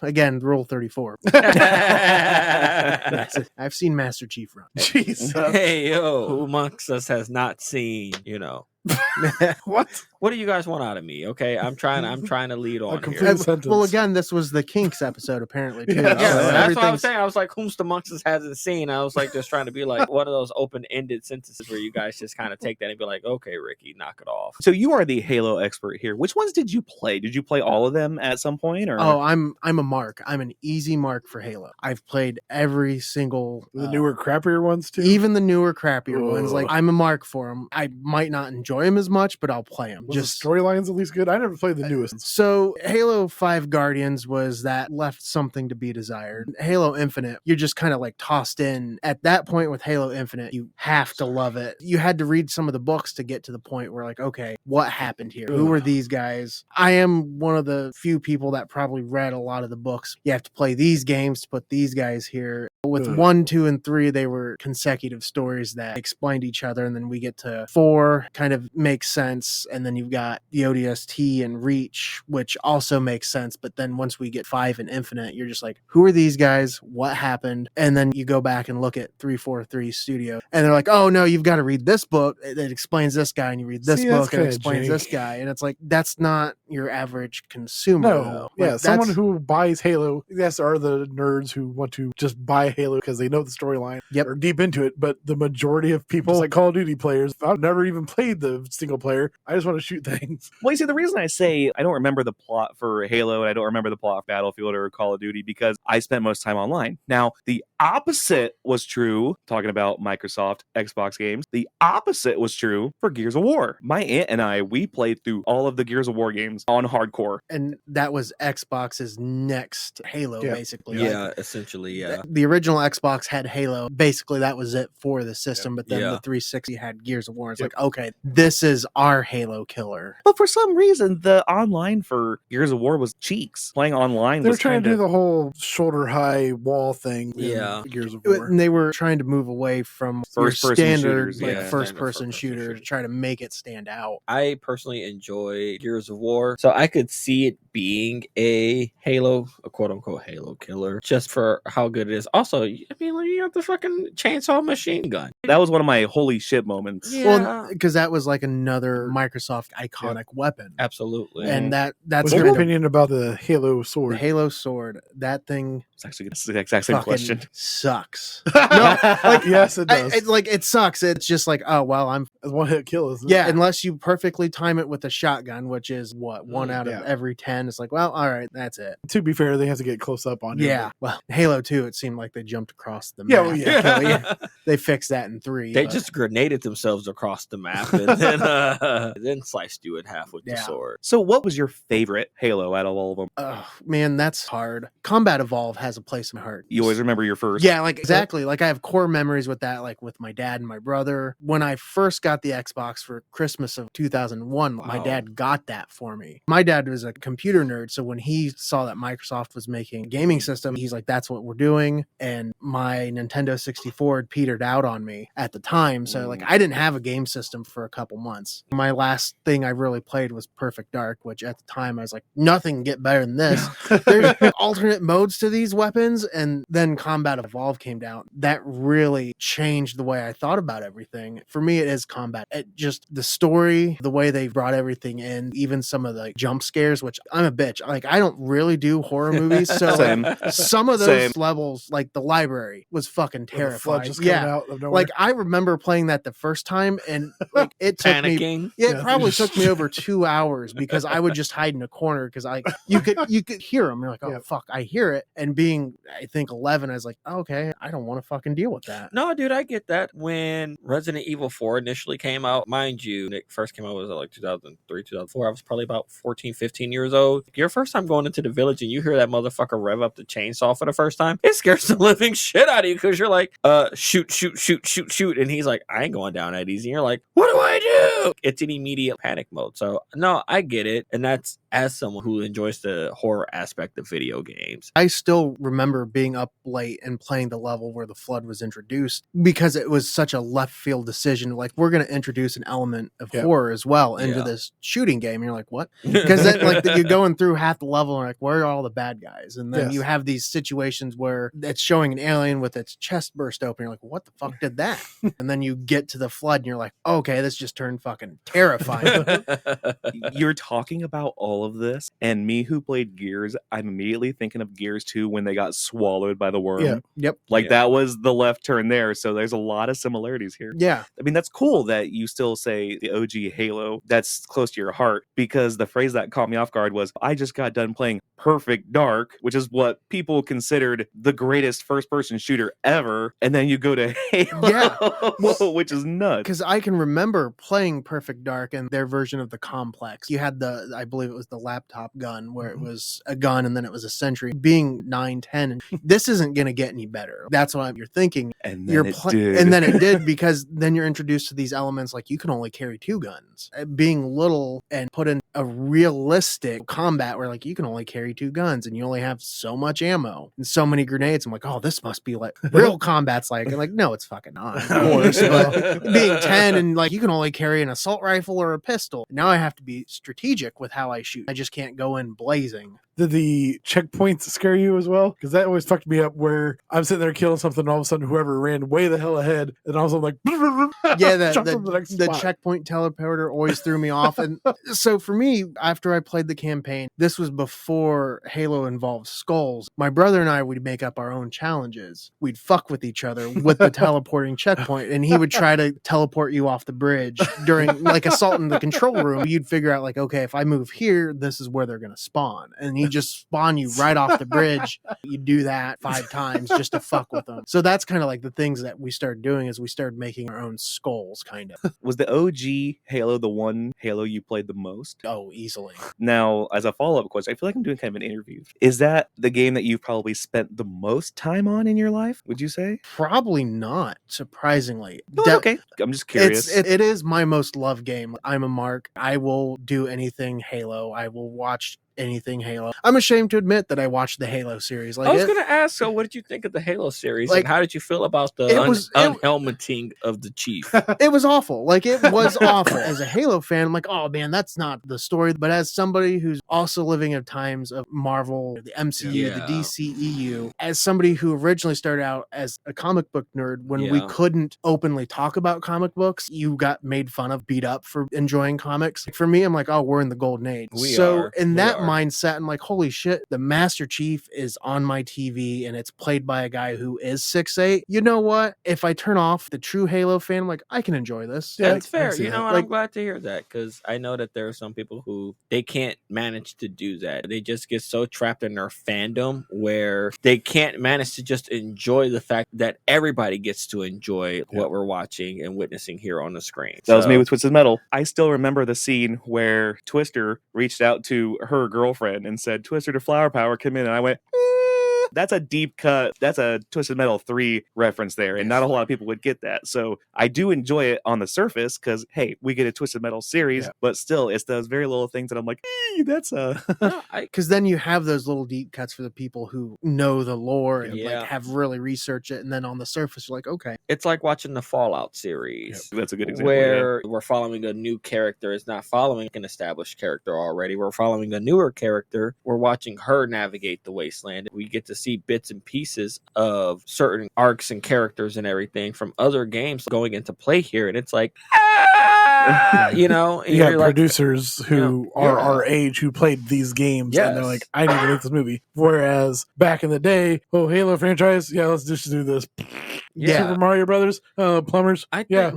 again, Rule 34. I've seen Master Chief run. Jesus. Hey, yo, who amongst us has not seen, What do you guys want out of me? Okay, I'm trying to lead on here. Well, again, this was the Kinks episode, apparently. Too. That's what I was saying. I was like, whomst amongst us hasn't seen? I was like, just trying to be like one of those open-ended sentences where you guys just kind of take that and be like, okay, Ricky, knock it off. So you are the Halo expert here. Which ones did you play? Did you play all of them at some point? Or I'm a mark. I'm an easy mark for Halo. I've played every single the newer, crappier ones too. Even the newer, crappier ones. Like I'm a mark for them. I might not enjoy enjoy them as much, but I'll play them. Was the storylines at least good? I never played the newest. So Halo 5 Guardians was that left something to be desired. Halo Infinite, you're just kind of like tossed in. At that point with Halo Infinite, you have to love it. You had to read some of the books to get to the point where like, okay, what happened here? Who were these guys? I am one of the few people that probably read a lot of the books. You have to play these games to put these guys here. With 1, 2, and 3, they were consecutive stories that explained each other, and then we get to 4, kind of makes sense, and then you've got the ODST and Reach, which also makes sense, but then once we get 5 and Infinite, you're just like, who are these guys? What happened? And then you go back and look at 343 Studio, and they're like, oh no, you've got to read this book that explains this guy, and you read this book that explains this guy, and it's like, that's not your average consumer. No, like, someone who buys Halo, yes, are the nerds who want to just buy Halo because they know the storyline, are deep into it, but the majority of people, like Call of Duty players, I've never even played the single player. I just want to shoot things. Well, you see, the reason I say I don't remember the plot for Halo and I don't remember the plot of Battlefield or Call of Duty because I spent most time online. Now, the opposite was true, talking about Microsoft Xbox games, the opposite was true for Gears of War. My aunt and I, we played through all of the Gears of War games on hardcore. And that was Xbox's next Halo, basically. Yeah, essentially, yeah. The original Xbox had Halo. Basically, that was it for the system, but then the 360 had Gears of War. It's like, okay, this is our Halo killer. But for some reason, the online for Gears of War was cheeks. Playing online They're was trying to do the whole shoulder-high wall thing in Gears of War. And they were trying to move away from first-person standard shooters, first-person shooter to try to make it stand out. I personally enjoy Gears of War, so I could see it being a Halo, a quote-unquote Halo killer, just for how good it is. Also, I mean, you have the fucking chainsaw machine gun. That was one of my holy shit moments. Yeah. Well, because that was like another Microsoft iconic weapon. Absolutely. And that's what's your opinion about the Halo sword? The Halo sword, that thing. It's actually the exact same question. Sucks. No, like, yes, it does. It sucks. It's just like, oh well, I'm one hit kill, isn't it? Yeah, unless you perfectly time it with a shotgun, which is what 1 out of every 10. It's like, well, all right, that's it. To be fair, they have to get close up on you. Yeah. Well, Halo 2, it seemed like they jumped across the map. They fixed that in 3. They just grenaded themselves across the map and then sliced you in half with the sword. So what was your favorite Halo out of all of them? Oh, man, that's hard. Combat Evolved has a place in my heart. You always remember your first? Yeah, like exactly. Like I have core memories with that, like with my dad and my brother. When I first got the Xbox for Christmas of 2001, my dad got that for me. My dad was a computer nerd, so when he saw that Microsoft was making a gaming system, he's like, that's what we're doing. And my Nintendo 64 had petered out on me at the time, so like I didn't have a game system for a couple months. My last thing I really played was Perfect Dark, which at the time I was like, nothing can get better than this. There's alternate modes to these weapons, and then Combat Evolved came down. That really changed the way I thought about everything. For me, it is combat. It just the story, the way they brought everything in, even some of the jump scares, which I'm a bitch. Like I don't really do horror movies, so some of those levels, like the library, was fucking terrifying. Like I remember playing that the first time, and like it took me. It probably took me over 2 hours because I would just hide in a corner because you could hear them. You're like, oh fuck, I hear it. And being, I think 11, I was like, oh, okay, I don't want to fucking deal with that. No, dude, I get that. When Resident Evil 4 initially came out, mind you, it first came out was like 2003, 2004. I was probably about 14, 15 years old. Your first time going into the village and you hear that motherfucker rev up the chainsaw for the first time, it scares the living shit out of you because you're like, shoot. And he's like, I ain't going down that easy. And you're like, what do I do? It's an immediate panic mode. So, no, I get it. And that's as someone who enjoys the horror aspect of video games. I still remember being up late and playing the level where the flood was introduced because it was such a left field decision. Like, we're going to introduce an element of horror as well into this shooting game. And you're like, what? Because then, like, you're going through half the level and like, where are all the bad guys? And then you have these situations where it's showing an alien with its chest burst open. You're like, what the fuck did that? And then you get to the flood and you're like, okay, this just turned fucking terrifying. You're talking about all of this, and me who played Gears, I'm immediately thinking of Gears 2 when they got swallowed by the worm. That was the left turn there, so there's a lot of similarities here. I mean, that's cool that you still say the OG Halo. That's close to your heart, because the phrase that caught me off guard was, I just got done playing Perfect Dark, which is what people considered the greatest first-person shooter ever, and then you go to to Halo, Yeah. which is nuts. Because I can remember playing Perfect Dark and their version of the Complex. You had I believe it was the laptop gun, where it was a gun and then it was a sentry. Being 9, 10, and this isn't going to get any better. That's what you're thinking. And then it did. And then it did, because then you're introduced to these elements like you can only carry 2 guns. Being little and put in a realistic combat where like you can only carry 2 guns and you only have so much ammo and so many grenades. I'm like, oh, this must be like real combat's like. And like, no, it's fucking not, of course. But being 10 and like you can only carry an assault rifle or a pistol. Now I have to be strategic with how I shoot. I just can't go in blazing. Did the checkpoints scare you as well? Because that always fucked me up, where I'm sitting there killing something and all of a sudden whoever ran way the hell ahead, and all of a sudden like, yeah, the checkpoint teleporter always threw me off. And so for me, after I played the campaign, this was before Halo involved skulls. My brother and I would make up our own challenges. We'd fuck with each other with the teleporting checkpoint, and he would try to teleport you off the bridge during like assault in the control room. You'd figure out like, okay, if I move here, this is where they're going to spawn. And he just spawn you right off the bridge. You do that 5 times just to fuck with them. So that's kind of like the things that we started doing, is we started making our own skulls, kind of. Was the OG Halo the one Halo you played the most? Oh, easily. Now, as a follow-up question, I feel like I'm doing kind of an interview. Is that the game that you've probably spent the most time on in your life, would you say? Probably not, surprisingly. Okay. I'm just curious. It is my most loved game. I'm a mark. I will do anything Halo. I will watch anything Halo. I'm ashamed to admit that I watched the Halo series. Like, I was going to ask, so what did you think of the Halo series? Like, and how did you feel about the unhelmeting of the chief? It was awful. Like, it was awful. As a Halo fan, I'm like, oh man, that's not the story. But as somebody who's also living in times of Marvel, the MCU, the DCEU, as somebody who originally started out as a comic book nerd, when we couldn't openly talk about comic books, you got made fun of, beat up for enjoying comics. For me, I'm like, oh, we're in the golden age. In that mindset, I'm like, holy shit, the Master Chief is on my TV and it's played by a guy who is 6'8". You know what? If I turn off the true Halo fan, I'm like, I can enjoy this. Yeah, that's fair. You know what? I'm glad to hear that, because I know that there are some people who they can't manage to do that. They just get so trapped in their fandom where they can't manage to just enjoy the fact that everybody gets to enjoy what we're watching and witnessing here on the screen. That was me with Twisted Metal. I still remember the scene where Twister reached out to her girlfriend and said, Twister to Flower Power, come in. And I went, that's a deep cut. That's a Twisted Metal 3 reference there. And not a whole lot of people would get that. So I do enjoy it on the surface because, hey, we get a Twisted Metal series, but still, it's those very little things that I'm like, that's a... Because then you have those little deep cuts for the people who know the lore and like have really researched it. And then on the surface, you're like, okay. It's like watching the Fallout series. That's a good example. Where we're following a new character. It's not following an established character already. We're following a newer character. We're watching her navigate the wasteland. We get to see bits and pieces of certain arcs and characters and everything from other games going into play here. And it's like, you know, you got producers who are our age who played these games and they're like, I need to make this movie. Whereas back in the day, Halo franchise, let's just do this. Super Mario Brothers, plumbers. Let's get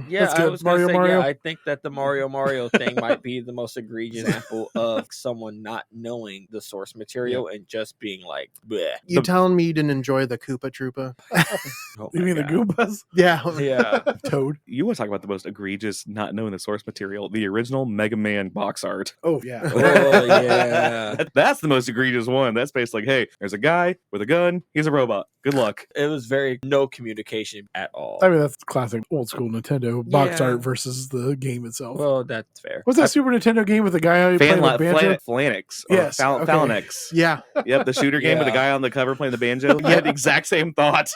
Mario. I think that the Mario thing might be the most egregious example of someone not knowing the source material and just being like, bleh. You telling me you didn't enjoy the Koopa Troopa? You mean the Goombas? Yeah. Toad. You want to talk about the most egregious not knowing the source material? The original Mega Man box art. Oh, yeah. That's the most egregious one. That's basically like, hey, there's a guy with a gun. He's a robot. Good luck. It was very no communication at all. I mean, that's classic old school Nintendo box art versus the game itself. Well, that's fair. Was that Super Nintendo game with the guy playing the banjo? Phalanx. Yes. Phalanx. Yeah. Yep, the shooter game with the guy on the cover playing the banjo. Yeah, the exact same thought.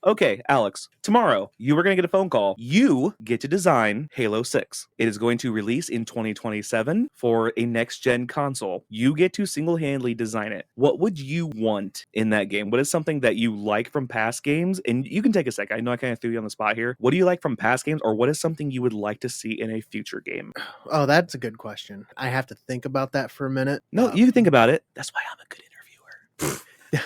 Okay, Alex, tomorrow you are going to get a phone call. You get to design Halo 6. It is going to release in 2027 for a next-gen console. You get to single-handedly design it. What would you want in that game? What is something that you like from past games? And you can take a second. I know I kind of threw you on the spot here. What do you like from past games, or what is something you would like to see in a future game? Oh, that's a good question. I have to think about that for a minute. No, you can think about it. That's why I'm a good interviewer.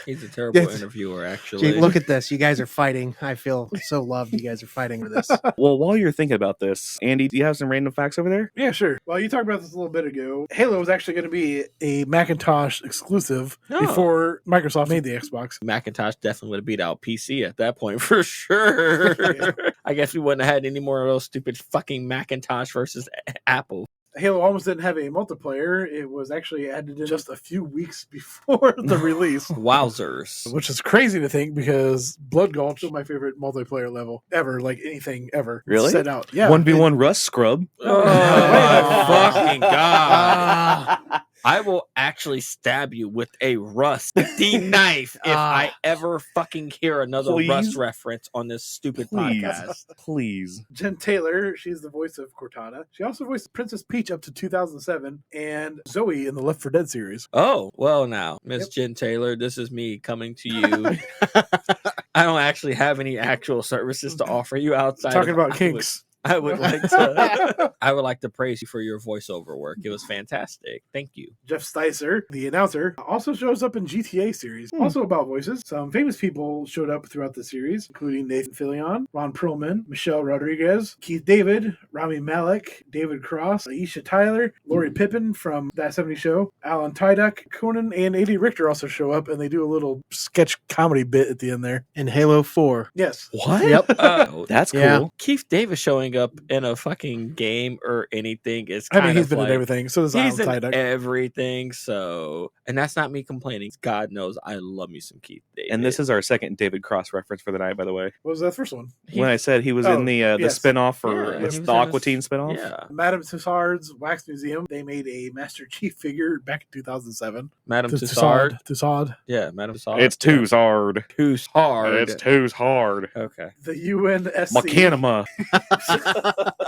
He's a terrible Yes. interviewer, actually. Look at this. You guys are fighting. I feel so loved. You guys are fighting for this. Well, while you're thinking about this, Andy, do you have some random facts over there? Yeah, sure. Well, you talked about this a little bit ago. Halo was actually going to be a Macintosh exclusive Oh. before Microsoft made the Xbox. Macintosh definitely would have beat out PC at that point for sure. Yeah. I guess we wouldn't have had any more of those stupid fucking Macintosh versus Apple. Halo almost didn't have a multiplayer. It was actually added in just a few weeks before the release. Wowzers. Which is crazy to think because Blood Gulch is my favorite multiplayer level ever, like anything ever. Really? Set out. Yeah. 1v1 Rust Scrub. Oh my fucking god. I will actually stab you with a rusty knife if I ever fucking hear another Please? Rust reference on this stupid podcast. Please. Jen Taylor, she's the voice of Cortana. She also voiced Princess Peach up to 2007 and Zoe in the Left 4 Dead series. Oh, well now, Miss Yep. Jen Taylor, this is me coming to you. I don't actually have any actual services to offer you outside Talking of- about kinks. I would like to praise you for your voiceover work. It was fantastic. Thank you. Jeff Sticer, the announcer, also shows up in GTA series. Also about voices. Some famous people showed up throughout the series, including Nathan Fillion, Ron Perlman, Michelle Rodriguez, Keith David, Rami Malek, David Cross, Aisha Tyler, Lori Pippen from That 70 Show, Alan Tyduck, Conan, and Eddie Richter also show up, and they do a little sketch comedy bit at the end there. In Halo 4. Yes. What? Yep. That's Yeah. cool. Keith Davis showing up in a fucking game or anything is I kind mean, he's of been like, in everything. So does Alan he's in Tyduck. everything. So, and that's not me complaining. God knows I love me some Keith Davis. And this is our second David Cross reference for the night, by the way. What was that first one? When I said he was Oh, in the yes. spinoff for Yeah, he was the in Aqua this- Teen spinoff. Yeah, Madame Tussauds Wax Museum. They made a Master Chief figure back in 2007. Madame Tussauds. Tussauds. Yeah, Madame Tussauds. It's too hard. too hard. It's too hard. Okay. The UNSC. Machinima.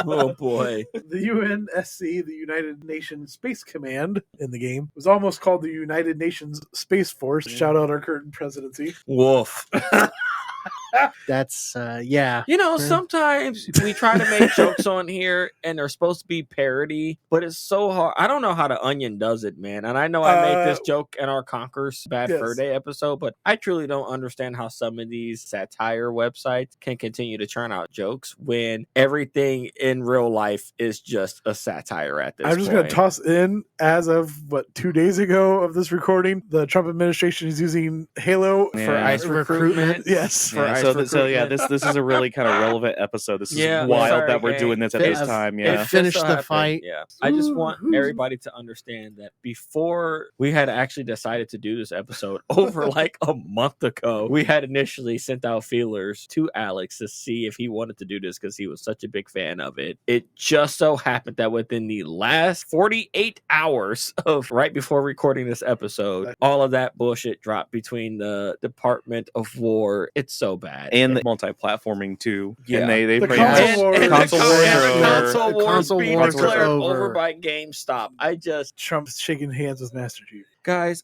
Oh boy. The UNSC, the United Nations Space Command in the game, was almost called the United Nations Space Force. Shout out our current presidency. Woof. That's, yeah. You know, Yeah. sometimes we try to make jokes on here and they're supposed to be parody, but it's so hard. I don't know how the Onion does it, man. And I know I made this joke in our Conquer's Bad Yes. Fur Day episode, but I truly don't understand how some of these satire websites can continue to churn out jokes when everything in real life is just a satire at this I'm just going point. to toss in, as of 2 days ago of this recording, the Trump administration is using Halo for Yeah. ICE recruitment. Yes. For ICE So yeah, recruitment. this is a really kind of relevant episode. This is Yeah, wild sorry, that we're gang. doing this at It- this time. It Yeah. just Finish so the happened- fight. Yeah. I just Ooh, want who's- everybody to understand that before we had actually decided to do this episode over like a month ago, we had initially sent out feelers to Alex to see if he wanted to do this because he was such a big fan of it. It just so happened that within the last 48 hours of right before recording this episode, all of that bullshit dropped between the Department of War. It's so bad. And the multi-platforming too. Yeah. And they The bring console And- war- and the console con- wars and are the over. console The wars console being wars are declared over. over by GameStop. I just Trump's shaking hands with Master Chief. guys,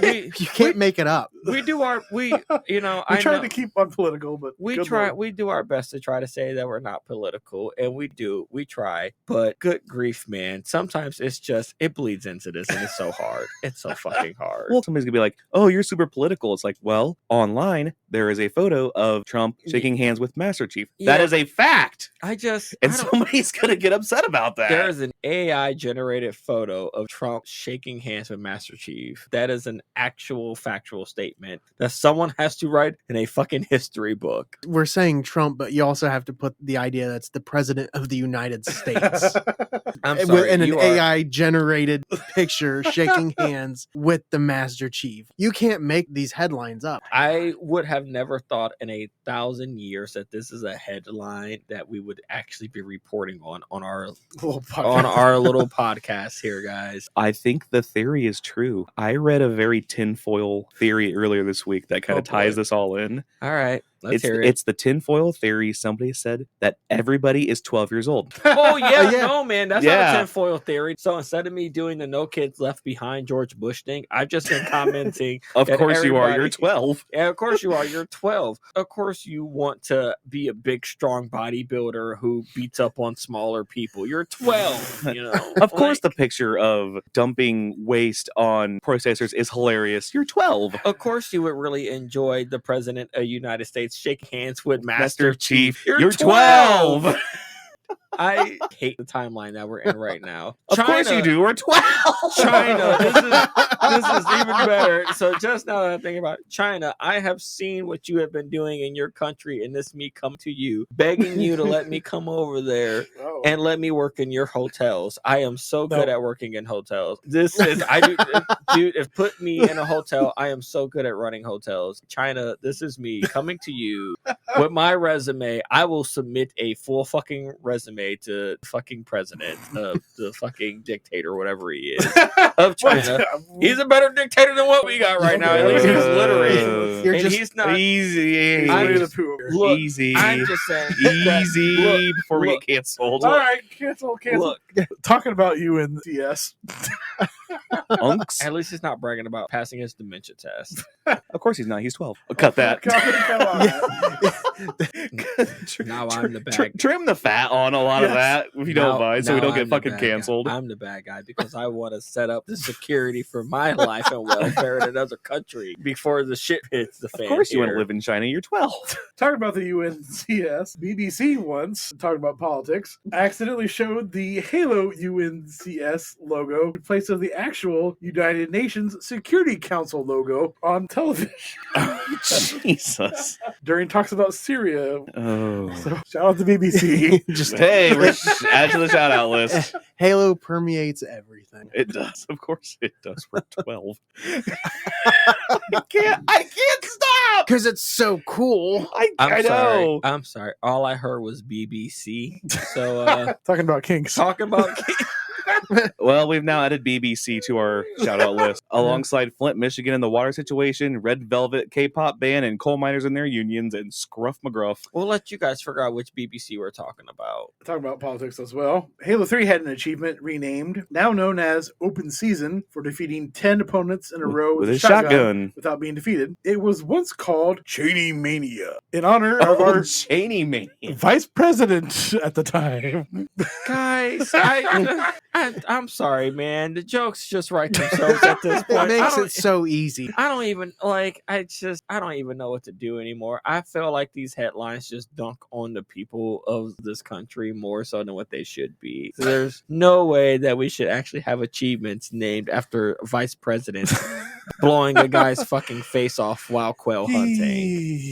we You can't make it up. we do our We I tried know, to keep unpolitical, but we good try Lord. we do our best to try to say that we're not political, and we try, but good grief, man, sometimes it's just it bleeds into this and it's so hard. It's so fucking hard. Well, somebody's gonna be like, "Oh, you're super political." It's like, well, online there is a photo of Trump shaking hands with Master Chief. That Yeah. is a fact, I and don't- somebody's gonna get upset about that. there is an AI generated photo of Trump shaking hands with Master Chief. That is an actual factual statement that someone has to write in a fucking history book. We're saying Trump, but you also have to put the idea that's the president of the United States. I'm And sorry, an you are- AI generated picture shaking hands with the Master Chief. You can't make these headlines up. I would have never thought in 1,000 years that this is a headline that we would actually be reporting on our Little podcast. on our little podcast here, guys. I think the theory is true. I read a very tinfoil theory earlier this week that kind Oh, of ties boy. this all in. All right. Let's hear it. It's the tinfoil theory. Somebody said that everybody is 12 years old. Oh yeah, Yeah. no man, that's not a tinfoil theory. So instead of me doing the No Kids Left Behind George Bush thing, I've just been commenting. Of that course you are. You're everybody- 12. Yeah, of course you are. You're 12. Of course you want to be a big, strong bodybuilder who beats up on smaller people. You're 12. You know, Of course, the picture of dumping waste on protesters is hilarious. You're 12. Of course, you would really enjoy the president of the United States shaking hands with Master Chief. You're 12. I hate the timeline that we're in right now. Of course you do. We're 12. China. This is even better. So just now that I think about it, China, I have seen what you have been doing in your country, and this me come to you, begging you to let me come over there and let me work in your hotels. I am so good at working in hotels. If put me in a hotel, I am so good at running hotels. China, this is me coming to you with my resume. I will submit a full fucking resume to the fucking president of the fucking dictator, whatever he is, of China. He's a better dictator than what we got right now. At least he's literate. You're And just he's not easy. Look, Easy. I'm just saying. Easy before we get canceled. All right, cancel. Look, Talking about you in CS. Unks. at least he's not bragging about passing his dementia test. Of course he's not. He's 12. I'll cut that. Now I'm the bad. Trim the fat on a lot of that if you don't mind, so we don't get fucking canceled. I'm the bad guy because I want to set up the security for my life and welfare in another country before the shit hits the fan. Of course you want here. to live in China. You're 12. Talking about the UNCS, BBC once, talking about politics, accidentally showed the Halo UNCS logo in place of the actual United Nations Security Council logo on television Jesus. during talks about Syria. Oh. So shout out to BBC. Just Hey, we're add to the shout out list. Halo permeates everything. It does. Of course it does. We're 12. I can't stop. Because it's so cool. I know. I'm sorry. All I heard was BBC. So Talking about kinks. talking about Well, we've now added BBC to our shout out list alongside Flint, Michigan and the water situation, Red Velvet, K-pop band, and coal miners and their unions, and Scruff McGruff. we'll let you guys figure out which BBC we're talking about. Talking about politics as well. Halo 3 had an achievement renamed, now known as Open Season, for defeating 10 opponents in a row with a shotgun without being defeated. It was once called Cheney Mania in honor of our Cheney man. vice president at the time. Guys, I'm sorry, man. The jokes just write themselves at this It point. makes it so easy. I don't even I don't even know what to do anymore. I feel like these headlines just dunk on the people of this country more so than what they should be. So there's no way that we should actually have achievements named after vice president blowing a guy's fucking face off while quail hunting.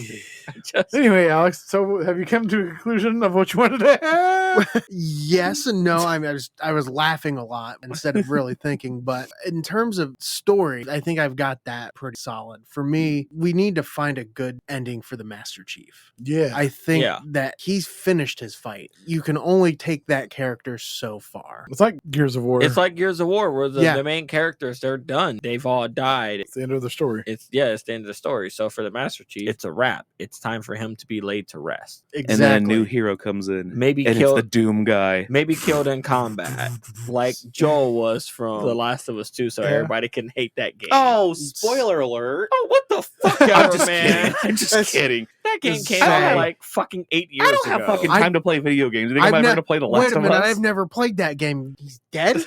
Anyway, Alex, so have you come to a conclusion of what you wanted to have? Yes and no. I mean, I was laughing a lot instead of really thinking. But in terms of story, I think I've got that pretty solid. For me, we need to find a good ending for the Master Chief. Yeah. I think that he's finished his fight. You can only take that character so far. It's like Gears of War. It's like Gears of War where the Yeah. main characters, they're done. They've all died. It's the end of the story. It's the end of the story. So for the Master Chief, it's a wrap. It's time for him to be laid to rest. Exactly. And then a new hero comes in. Maybe and killed it's the Doom guy. maybe killed in combat, like Joel was from The Last of Us 2, so everybody can hate that game. Oh, spoiler alert. Oh, what the fuck I'm ever, just man. kidding. I'm just kidding. That game Just came say- out like fucking 8 years I don't have ago. fucking time to play video games. You think I'm ever going to play The Last Wait a of minute, Us? I've never played that game. He's dead?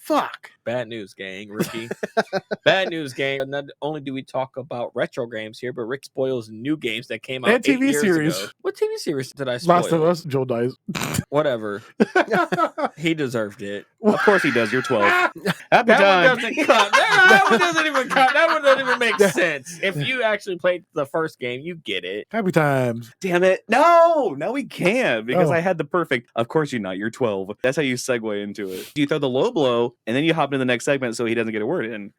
Fuck. Bad news, gang, Ricky. Bad news, gang. Not only do we talk about retro games here, but Rick spoils new games that came out And 8 TV years series. ago. What TV series did I spoil? Last of Us, Joel dies. Whatever. He deserved it. Of course he does. You're 12. Happy That time. one doesn't count. That one doesn't even count. That one doesn't even make sense. If you actually played the first game, you get it. Happy times. Damn it. No, we can't because Oh. I had the perfect. Of course you're not. You're 12. That's how you segue into it. You throw the low blow and then you hop into the next segment so he doesn't get a word in.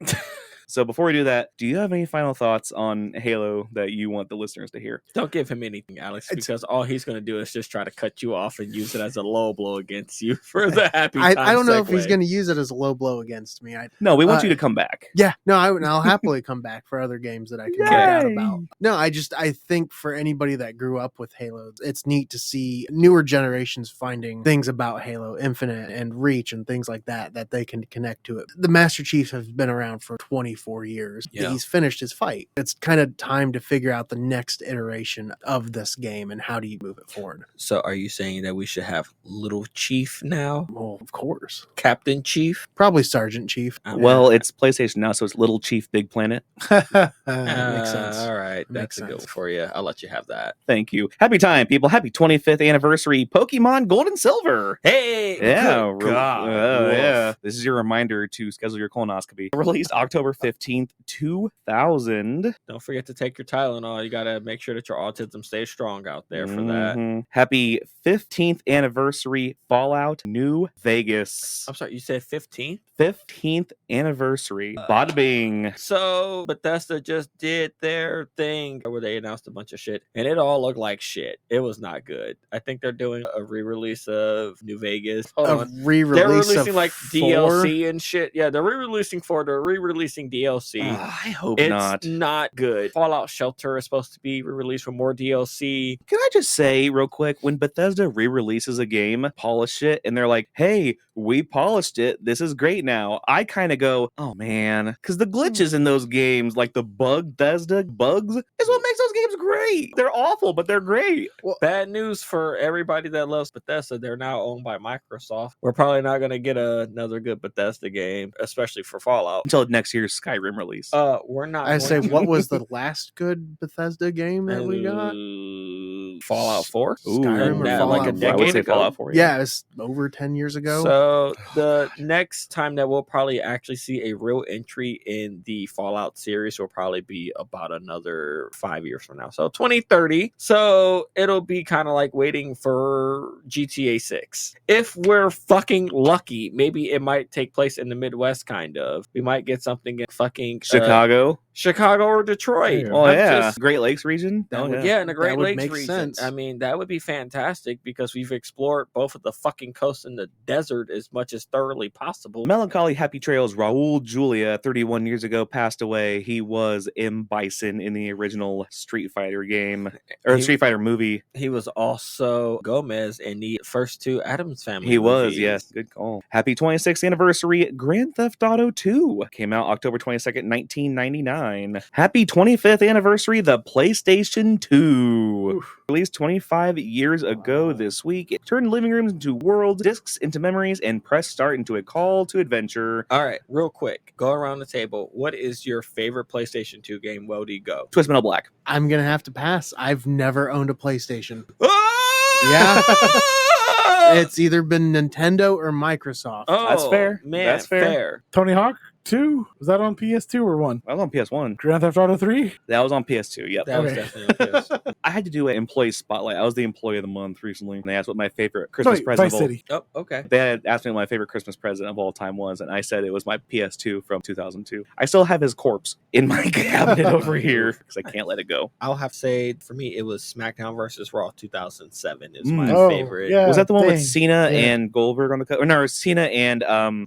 So before we do that, do you have any final thoughts on Halo that you want the listeners to hear? Don't give him anything, Alex, because all he's going to do is just try to cut you off and use it as a low blow against you for the happy time I don't know if he's segue. going to use it as a low blow against me. No, we want you to come back. Yeah, no, I'll happily come back for other games that I can nerd out about. No, I think for anybody that grew up with Halo, it's neat to see newer generations finding things about Halo Infinite and Reach and things like that they can connect to it. The Master Chief has been around for 24 years. Yeah. He's finished his fight. It's kind of time to figure out the next iteration of this game and how do you move it forward. So are you saying that we should have Little Chief now? Well, of course. Captain Chief? Probably Sergeant Chief. Well, it's PlayStation now, so it's Little Chief Big Planet. Makes sense. All right. Makes That's a good one sense. for you. I'll let you have that. Thank you. Happy time, people. Happy 25th anniversary Pokemon Gold and Silver. Hey! Yeah. Good God. Yeah. This is your reminder to schedule your colonoscopy. Released October 15th, 2000. Don't forget to take your Tylenol. You got to make sure that your autism stays strong out there for that. Mhm. Happy 15th anniversary Fallout New Vegas. I'm sorry, you said 15? 15th anniversary. Bada bing. So Bethesda just did their thing where they announced a bunch of shit, and it all looked like shit. It was not good. I think they're doing a re-release of New Vegas. Hold A on. re-release They're releasing of like 4? DLC and shit. Yeah, they're re-releasing 4. They're re-releasing DLC. I hope It's not. not good. Fallout Shelter is supposed to be re-released with more DLC. Can I just say real quick, when Bethesda re-releases a game, polish it, and they're like, hey, we polished it, this is great now, I kind of go, oh man, because the glitches in those games, like the Bethesda bugs, is what makes those games great. They're awful, but they're great. Well, bad news for everybody that loves Bethesda. They're now owned by Microsoft. We're probably not going to get another good Bethesda game, especially for Fallout. Until next year's Skyrim release. We're not. I going say, to- what was the last good Bethesda game that we got? Fallout 4? Skyrim or Like a Fallout? decade I would say ago? Fallout 4. Yeah, it's over 10 years ago. So the next time that we'll probably actually see a real entry in the Fallout series will probably be about another 5 years from now. So 2030. So it'll be kind of like waiting for GTA 6. If we're fucking lucky, maybe it might take place in the Midwest, kind of. We might get something in fucking Chicago or Detroit. Oh, I'm yeah. just- Great Lakes region? That Oh, would- yeah, in the Great That would Lakes make region. sense. I mean, that would be fantastic because we've explored both of the fucking coast and the desert as much as thoroughly possible. Melancholy Happy Trails, Raul Julia, 31 years ago, passed away. He was M. Bison in the original Street Fighter game, or He- Street Fighter movie. He was also Gomez in the first 2 Addams Family He was, movies. yes. Good call. Happy 26th anniversary, Grand Theft Auto 2. Came out October 22nd, 1999. Happy 25th anniversary, the PlayStation 2. Released 25 years ago this week. It turned living rooms into worlds, discs into memories, and press start into a call to adventure. All right, real quick, go around the table. What is your favorite PlayStation 2 game? Where do you go? Twist Metal Black. I'm going to have to pass. I've never owned a PlayStation. Yeah. It's either been Nintendo or Microsoft. Oh, That's fair. Man, That's fair. Tony Hawk 2? Was that on PS2 or 1? I was on PS1. Grand Theft Auto 3? That was on PS2, yep. That was Okay. definitely on PS. I had to do an employee spotlight. I was the employee of the month recently. And they asked what my favorite Christmas Wait, present Vice of all. City. Oh, okay. They had asked me what my favorite Christmas present of all time was, and I said it was my PS2 from 2002. I still have his corpse in my cabinet over here because I can't let it go. I'll have to say, for me, it was SmackDown versus Raw 2007 is my Oh, favorite. yeah. Was that the one with dang. Cena Yeah. and Goldberg on the cover? No, Cena and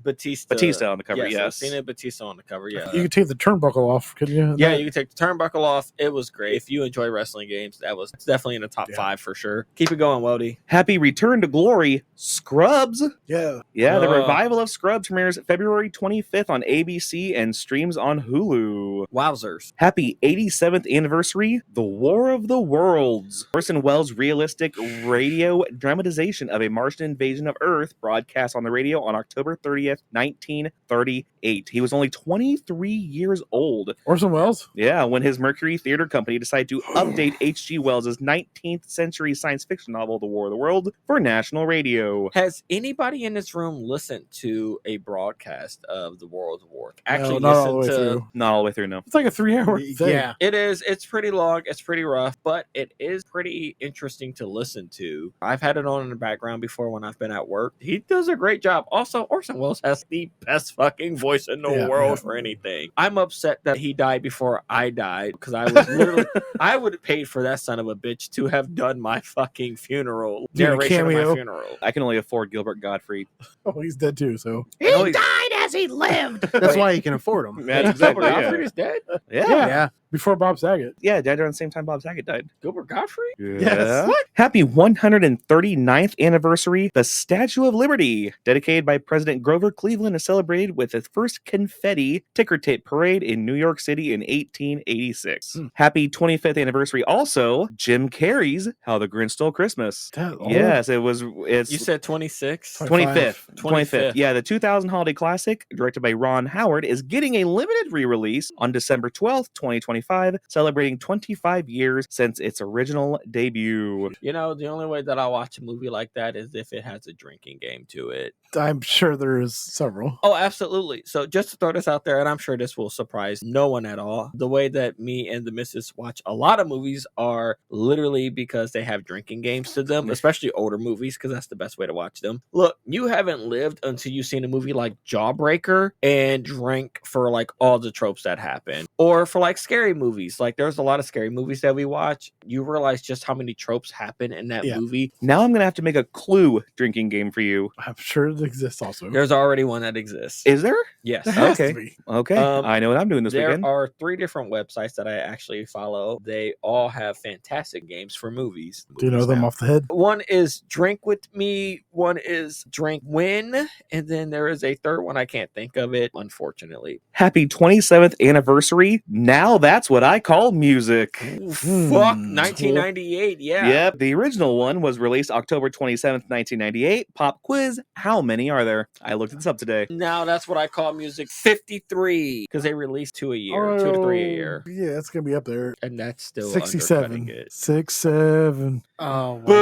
Batista on the cover, yes. Cena and Batista on the cover, yeah. You could take the turnbuckle off, couldn't you? Yeah, you can take the turnbuckle off. It was great. If you enjoy wrestling games, it's definitely in the top Yeah. 5 for sure. Keep it going, Wody. Happy Return to Glory, Scrubs. Yeah. Yeah, the Oh. revival of Scrubs premieres February 25th on ABC and streams on Hulu. Wowzers. Happy 87th anniversary, The War of the Worlds. Orson Welles' realistic radio dramatization of a Martian invasion of Earth broadcast on the radio on October 30th, 1938. He was only 23 years old. Orson Welles? Yeah, when his Mercury Theater Company decided to update H.G. Wells' 19th century science fiction novel, The War of the World, for national radio. Has anybody in this room listened to a broadcast of the World War? Actually, No, not all the way listen to. through. Not all the way through, no. It's like a 3-hour thing. Yeah. It is. It's pretty long. It's pretty rough, but it is pretty interesting to listen to. I've had it on in the background before when I've been at work. He does a great job. Also, Orson Welles has the best fucking voice in the the Yeah, world yeah. for anything. I'm upset that he died before I died because I was literally, I would have paid for that son of a bitch to have done my fucking funeral, Dude, a narration of my cameo. funeral. I can only afford Gilbert Gottfried. Oh, he's dead too. So I know He he's- died as he lived. That's Wait. why he can afford them. That's Gilbert exactly, Gottfried yeah. is dead? Yeah. Yeah. before Bob Saget. Yeah, died around the same time Bob Saget died. Gilbert Gottfried? Yes. What? Happy 139th anniversary. The Statue of Liberty, dedicated by President Grover Cleveland, is celebrated with the first confetti ticker tape parade in New York City in 1886. Happy 25th anniversary also, Jim Carrey's How the Grinch Stole Christmas. That old? Yes, it's You said 26? 25th. 25th. Yeah, the 2000 holiday classic, directed by Ron Howard, is getting a limited re-release on December 12th, 2025, celebrating 25 years since its original debut. You know, the only way that I'll watch a movie like that is if it has a drinking game to it. I'm sure there is several. Oh, absolutely. So just to throw this out there, and I'm sure this will surprise no one at all, the way that me and the missus watch a lot of movies are literally because they have drinking games to them, especially older movies, because that's the best way to watch them. Look, you haven't lived until you've seen a movie like Jawbreaker and drank for like all the tropes that happen. Or for like scary movies. Like there's a lot of scary movies that we watch. You realize just how many tropes happen in that movie. Now I'm going to have to make a Clue drinking game for you. I'm sure it exists also. There's already one that exists. Is there? Yes. There has Okay. to be. Okay. I know what I'm doing this There weekend. are 3 different websites that I actually follow. They all have fantastic games for movies. Do you know them off the head? One is Drink With Me, one is Drink Win, and then there is a third one. I can't think of it, unfortunately. Happy 27th anniversary. Now that's what I call music. Fuck, 1998, yeah. Yep. The original one was released October 27th, 1998. Pop quiz. How many are there? I looked this up today. Now that's what I call music. 53, because they release 2 a year, 2 to 3 a year. Yeah, it's gonna be up there. And that's still 67. undercutting it. 67. Oh, Boo!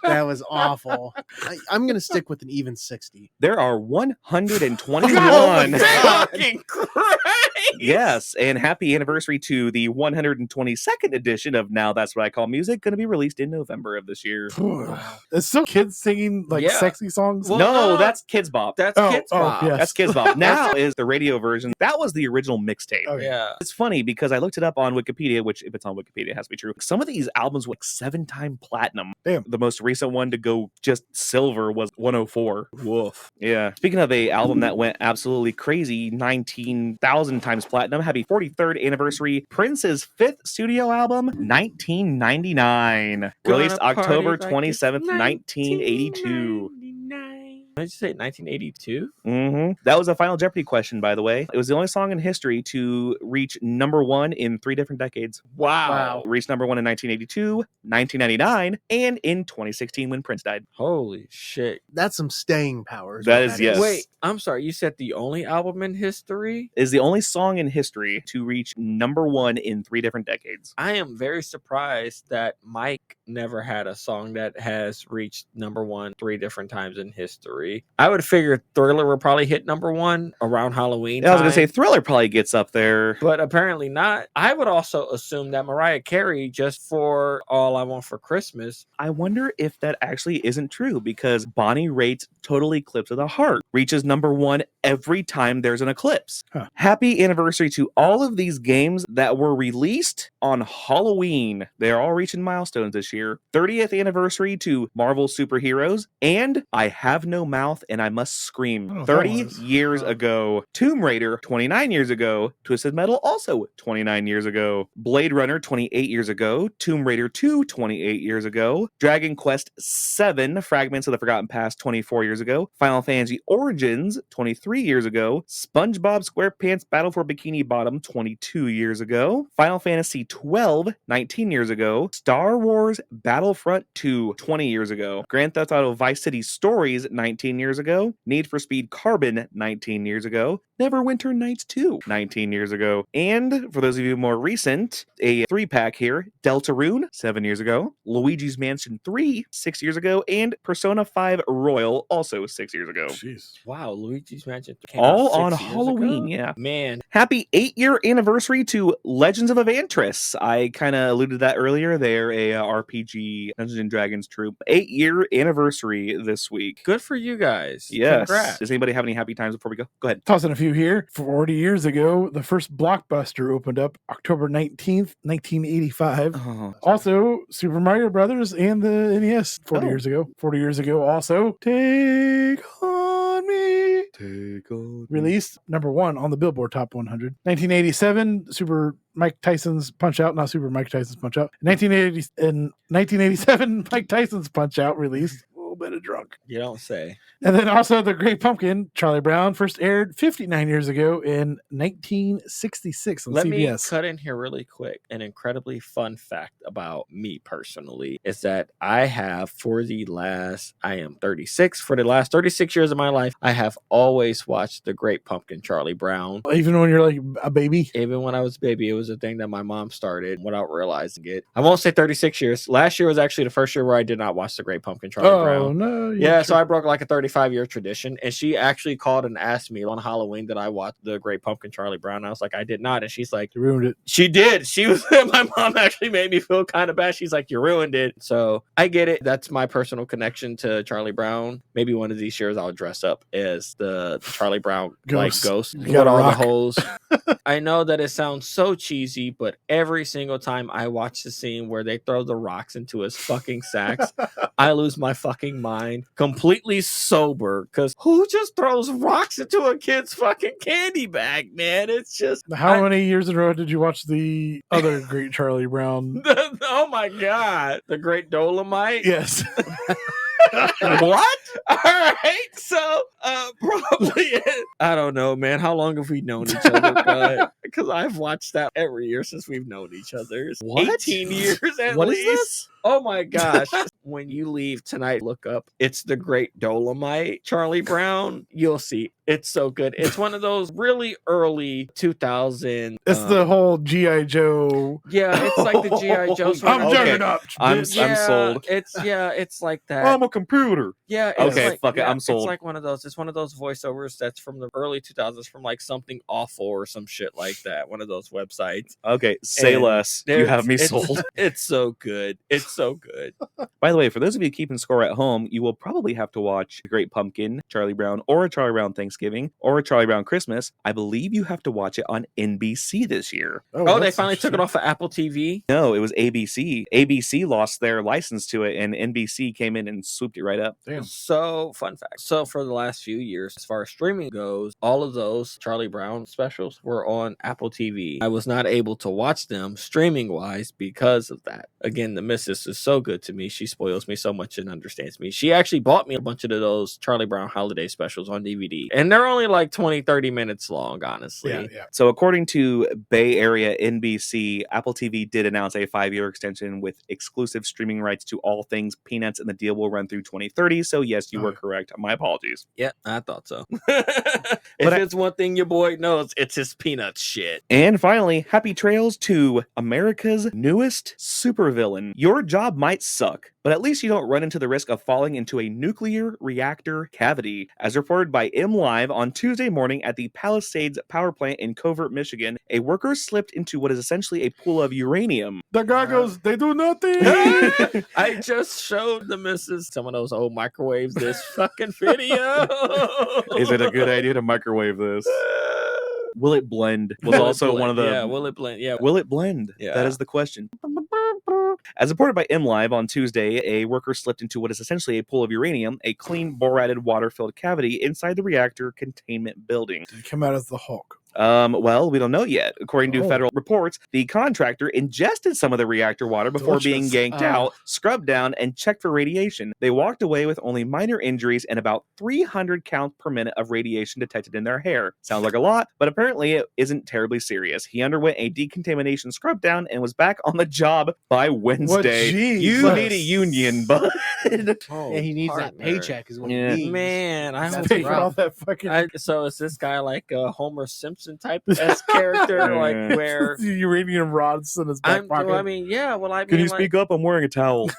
that was awful. I'm going to stick with an even 60. There are 121. Fucking Christ! Yes, and happy anniversary to the 122nd edition of Now That's What I Call Music, going to be released in November of this year. It's still kids singing like Yeah. sexy songs. Well, No, that's Kids Bop. That's Kids Bop. yes. That's Kids Bop. Now is the radio version. That was the original mixtape. Okay. Yeah. It's funny because I looked it up on Wikipedia, which if it's on Wikipedia, it has to be true. Some of these albums were like 7-time platinum. Damn. The most recent one to go just silver was 104. Woof. Yeah. Speaking of a album that went absolutely crazy, 19,000 times platinum, happy 43rd anniversary, Prince's 5th studio album, 1999. Released Gonna party October like it's 27th, 1982. 1999. What did you say, 1982? That was a Final Jeopardy question, by the way. It was the only song in history to reach number 1 in 3 different decades. Wow. Reached number 1 in 1982, 1999, and in 2016 when Prince died. Holy shit. That's some staying power. That is, yes. Wait, I'm sorry. You said the only album in history? Is the only song in history to reach number 1 in 3 different decades. I am very surprised that Mike never had a song that has reached number 1 3 different times in history. I would figure Thriller would probably hit number 1 around Halloween. Yeah, I was going to time, say Thriller probably gets up there. but apparently not. I would also assume that Mariah Carey, just for All I Want for Christmas, I wonder if that actually isn't true because Bonnie Raitt's Total Eclipse of the Heart reaches number 1 every time there's an eclipse. Huh. Happy anniversary to all of these games that were released on Halloween. They're all reaching milestones this year. 30th anniversary to Marvel Superheroes and I Have No Mouth and I Must Scream. I don't know what that 30 was. years ago. Tomb Raider, 29 years ago. Twisted Metal, also 29 years ago. Blade Runner, 28 years ago. Tomb Raider 2, 28 years ago. Dragon Quest 7, Fragments of the Forgotten Past, 24 years ago. Final Fantasy Origins, 23 years ago. SpongeBob SquarePants Battle for Bikini Bottom, 22 years ago. Final Fantasy 12, 19 years ago. Star Wars Battlefront 2, 20 years ago. Grand Theft Auto Vice City Stories, 19 years ago. Need for Speed Carbon, 19 years ago. Neverwinter Nights 2, 19 years ago. And for those of you more recent, a 3-pack here, Deltarune, 7 years ago, Luigi's Mansion 3, 6 years ago, and Persona 5 Royal, also 6 years ago. Jeez. Wow, Luigi's Mansion came out All 6 on years Halloween, ago? yeah. Man, Happy 8-year anniversary to Legends of Evantris. I kind of alluded to that earlier. They're a RPG Dungeons and Dragons troop. 8-year anniversary this week. good for you guys. Yes. Congrats. Does anybody have any happy times before we go? Go ahead. Tossing a few here. 40 years ago, the first Blockbuster opened up October 19th, 1985. Oh, Also, Super Mario Brothers and the NES 40 Oh. years ago. 40 years ago, also, Take On Me. take on Released number 1 on the Billboard Top 100. 1987, Super Mike Tyson's Punch Out, not Super Mike Tyson's Punch Out. In 1987, Mike Tyson's Punch Out released. A little bit of drunk. You don't say. And then also The Great Pumpkin, Charlie Brown, first aired 59 years ago in 1966 on Let me CBS. cut in here really quick. An incredibly fun fact about me personally is that I have I am 36. For the last 36 years of my life, I have always watched The Great Pumpkin, Charlie Brown. Even when you're like a baby. Even when I was a baby, it was a thing that my mom started without realizing it. I won't say 36 years. Last year was actually the first year where I did not watch The Great Pumpkin, Charlie Brown. Oh, no. Yeah, so I broke like a 35-year tradition, and she actually called and asked me on Halloween that I watched The Great Pumpkin, Charlie Brown. I was like, I did not, and she's like, You ruined it. she did. She was. My mom actually made me feel kind of bad. She's like, you ruined it. So I get it. That's my personal connection to Charlie Brown. Maybe one of these years I'll dress up as the Charlie Brown Ghost. like ghost. You Get gotta all rock. the holes. I know that it sounds so cheesy, but every single time I watch the scene where they throw the rocks into his fucking sacks, I lose my fucking mind. Completely sober, because who just throws rocks into a kid's fucking candy bag, man? It's just How many years in a row did you watch the other great Charlie Brown? oh my god, the Great Dolomite. Yes. What? All right, so probably I don't know, man. How long have we known each other? Because I've watched that every year since we've known each other. What? 18 years at What is least. this? Oh my gosh. When you leave tonight, look up. It's the Great Dolomite, Charlie Brown. You'll see. It's so good. It's one of those really early 2000. It's the whole G.I. Joe. Yeah, it's like the G.I. Joe sort I'm of- Okay. Juggernaut. I'm bitch. sold. It's like that. I'm a computer. Yeah. It's Okay, like, fuck it, I'm sold. It's like one of those. It's one of those voiceovers that's from the early 2000s, from like Something Awful or some shit like that. One of those websites. Okay, say And less. You have me it's- sold. It's so good. It's so good. By the way, for those of you keeping score at home, you will probably have to watch The Great Pumpkin, Charlie Brown, or a Charlie Brown Thanksgiving, or a Charlie Brown Christmas. I believe you have to watch it on NBC this year. Oh, they that's finally took it interesting. off of Apple TV. No, it was ABC. ABC lost their license to it, and NBC came in and swooped it right up. Damn. So, fun fact. So, for the last few years, as far as streaming goes, all of those Charlie Brown specials were on Apple TV. I was not able to watch them streaming wise because of that. Again, the missus is so good to me. She spoils me so much and understands me. She actually bought me a bunch of those Charlie Brown holiday specials on DVD. And they're only like 20, 30 minutes long, honestly. Yeah. So, according to Bay Area NBC, Apple TV did announce a 5-year extension with exclusive streaming rights to all things Peanuts, and the deal will run through 2030. So, yes, you were correct. My apologies. Yeah, I thought so. If it's one thing your boy knows, it's his Peanuts shit. And finally, happy trails to America's newest supervillain. Your job might suck, but at least you don't run into the risk of falling into a nuclear reactor cavity. As reported by MLive on Tuesday morning at the Palisades power plant in Covert, Michigan, a worker slipped into what is essentially a pool of uranium. The guy goes, they do nothing. I just showed the missus some of those old microwaves this fucking video. Is it a good idea to microwave this? Will it blend? Was also one of the... Yeah, will it blend? Yeah. Will it blend? Yeah. That is the question. As reported by MLive on Tuesday, a worker slipped into what is essentially a pool of uranium, a clean borated water-filled cavity inside the reactor containment building. Did he come out as the Hulk? Well, we don't know yet. According to Oh. federal reports, the contractor ingested some of the reactor water before being Delicious. yanked out, scrubbed down, and checked for radiation. They walked away with only minor injuries and about 300 counts per minute of radiation detected in their hair. Sounds like a lot, but apparently it isn't terribly serious. He underwent a decontamination scrub down and was back on the job by Wednesday. You Jesus. need a union, bud. Oh, Yeah, he needs that partner. paycheck is what Yeah. he needs. Man, I That's hope Pay for rough. all that fucking so is this guy like a Homer Simpson type S character, like where uranium rods in his back pocket. well, I mean, yeah. Well, I mean, Can you like, speak up? I'm wearing a towel.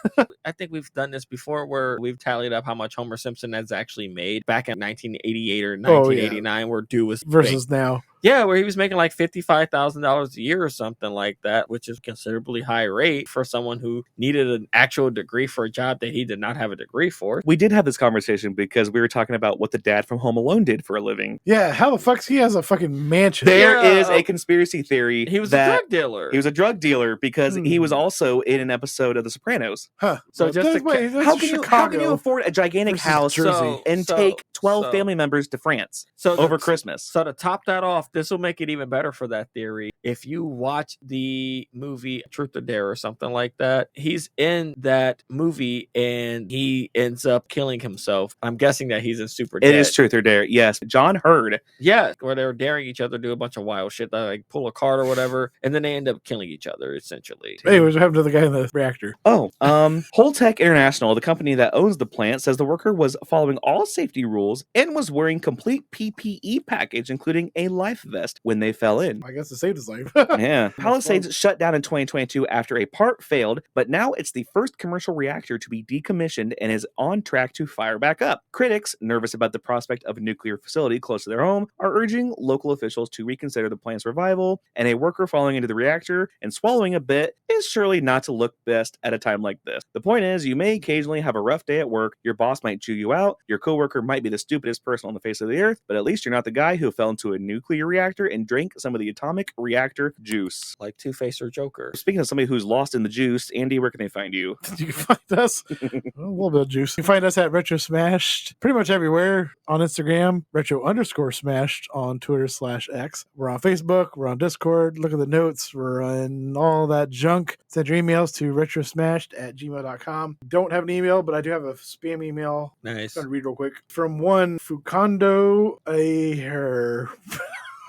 I think we've done this before, where we've tallied up how much Homer Simpson has actually made back in 1988 or 1989, where dude was versus now. Yeah, where he was making like $55,000 a year or something like that, which is considerably high rate for someone who needed an actual degree for a job that he did not have a degree for. We did have this conversation because we were talking about what the dad from Home Alone did for a living. Yeah, how the fuck's he has a fucking mansion? There Yeah. is a conspiracy theory He was a that drug dealer. he was a drug dealer because he was also in an episode of The Sopranos. Huh. So just to Wait, that's How can you Chicago. afford a gigantic versus house Jersey. and So- take 12 so- family members to France so over the- Christmas? So to top that off, this will make it even better for that theory. If you watch the movie Truth or Dare or something like that, he's in that movie and he ends up killing himself. I'm guessing that he's in Super It Dead. is Truth or Dare. Yes. John Hurd. Yeah, where they were daring each other to do a bunch of wild shit, like pull a card or whatever, and then they end up killing each other, essentially. Hey, what happened to the guy in the reactor? Oh, Holtec International, the company that owns the plant, says the worker was following all safety rules and was wearing complete PPE package, including a life vest, when they fell in. I guess it saved his life. Yeah. Palisades shut down in 2022 after a part failed, but now it's the first commercial reactor to be decommissioned and is on track to fire back up. Critics, nervous about the prospect of a nuclear facility close to their home, are urging local officials to reconsider the plant's revival, and a worker falling into the reactor and swallowing a bit is surely not to look best at a time like this. The point is, you may occasionally have a rough day at work, your boss might chew you out, your coworker might be the stupidest person on the face of the earth, but at least you're not the guy who fell into a nuclear reactor and drank some of the atomic reactor juice. Like Two-Face or Joker. Speaking of somebody who's lost in the juice, Andy, where can they find you? You can find us a little bit of juice. You can find us at Retro Smashed pretty much everywhere on Instagram, Retro_Smashed on Twitter/X. We're on Facebook, we're on Discord. Look at the notes. We're on all that junk. Send your emails to retrosmashed@gmail.com. Don't have an email, but I do have a spam email. Nice. I'm gonna read real quick from one Fukando Aher.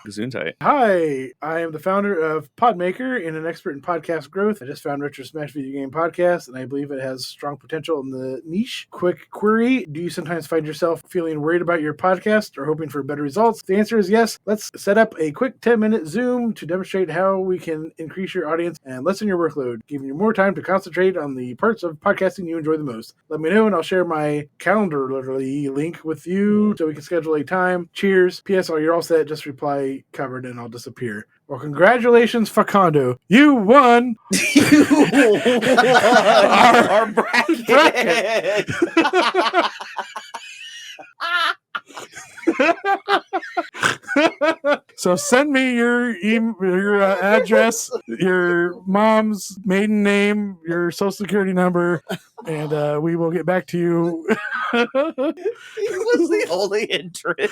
Gesundheit. Hi, I am the founder of Podmaker and an expert in podcast growth. I just found Retro Smash Video Game Podcast, and I believe it has strong potential in the niche. Quick query: do you sometimes find yourself feeling worried about your podcast or hoping for better results? The answer is yes. Let's set up a quick 10-minute Zoom to demonstrate how we can increase your audience and lessen your workload, giving you more time to concentrate on the parts of podcasting you enjoy the most. Let me know, and I'll share my Calendly link with you so we can schedule a time. Cheers. P.S. You're all set. Just reply covered and I'll disappear. Well, congratulations, Facundo. You won our bracket. So send me your address, your mom's maiden name, your social security number, and we will get back to you. He was the only entrant.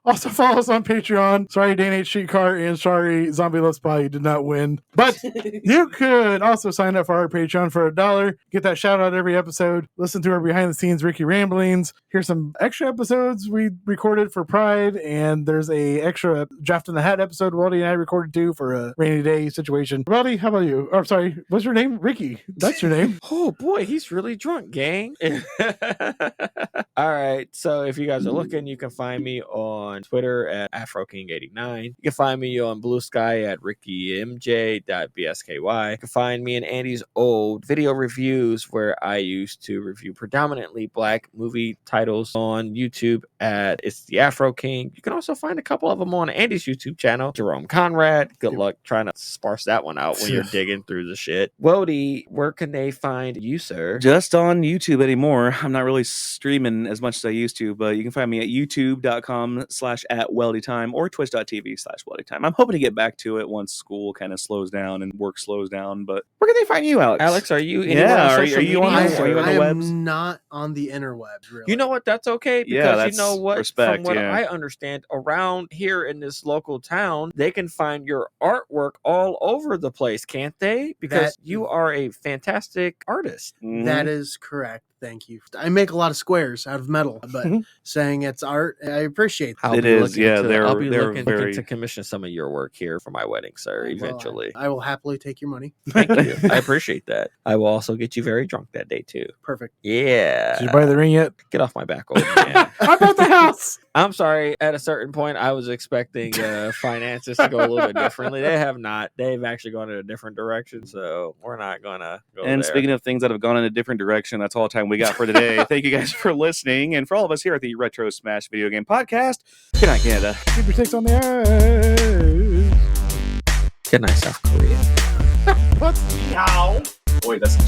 Also follow us on Patreon. Sorry, Dan H. Streetcar, and sorry, Zombie Let's Play did not win. But you could also sign up for our Patreon for $1. Get that shout out every episode. Listen to our behind the scenes Ricky ramblings. Here's some extra episodes we recorded for Pride, and there's a extra Draft in the Hat episode Weldy and I recorded too for a rainy day situation. Weldy, how about you? Oh, sorry, what's your name? Ricky. That's your name. Oh boy, he's really drunk, gang. All right, so if you guys are looking, you can find me on Twitter at AfroKing89. You can find me on Blue Sky at RickyMJ.bsky. You can find me in Andy's old video reviews where I used to review predominantly black movie titles on YouTube at It's the Afro King. You can also find a couple of them on Andy's YouTube channel, Jerome Conrad. Good luck trying to sparse that one out when you're digging through the shit. Wody, where can they find you, sir? Just on YouTube anymore. I'm not really streaming as much as I used to, but you can find me at youtube.com twitch.tv/@weldytime or twitch.tv/weldytime. I'm hoping to get back to it once school kind of slows down and work slows down, but where can they find you, Alex? Alex, are you anywhere on are social you on media? Are you on the I webs? am not on the interwebs, really. You know what? That's okay, because Yeah, that's you know what? respect, From what yeah. I understand, around here in this local town, they can find your artwork all over the place, can't they? Because you are a fantastic artist. Mhm. That is correct. Thank you. I make a lot of squares out of metal, but saying it's art, I appreciate that. I'll It be is, looking yeah, to, they're- I'll be they're looking very- to commission some of your work here for my wedding, sir, Well, eventually. I will happily take your money. Thank you. I appreciate that. I will also get you very drunk that day, too. Perfect. Yeah. Did you buy the ring yet? Get off my back, old man. I bought the house. I'm sorry. At a certain point, I was expecting finances to go a little bit differently. They have not. They've actually gone in a different direction, so we're not going to go And there. speaking of things that have gone in a different direction, that's all the time we got for today. Thank you guys for listening. And for all of us here at the Retro Smash Video Game Podcast, good night, Canada. Keep your sticks on the ice. Good night, South Korea. What? Boy, that's a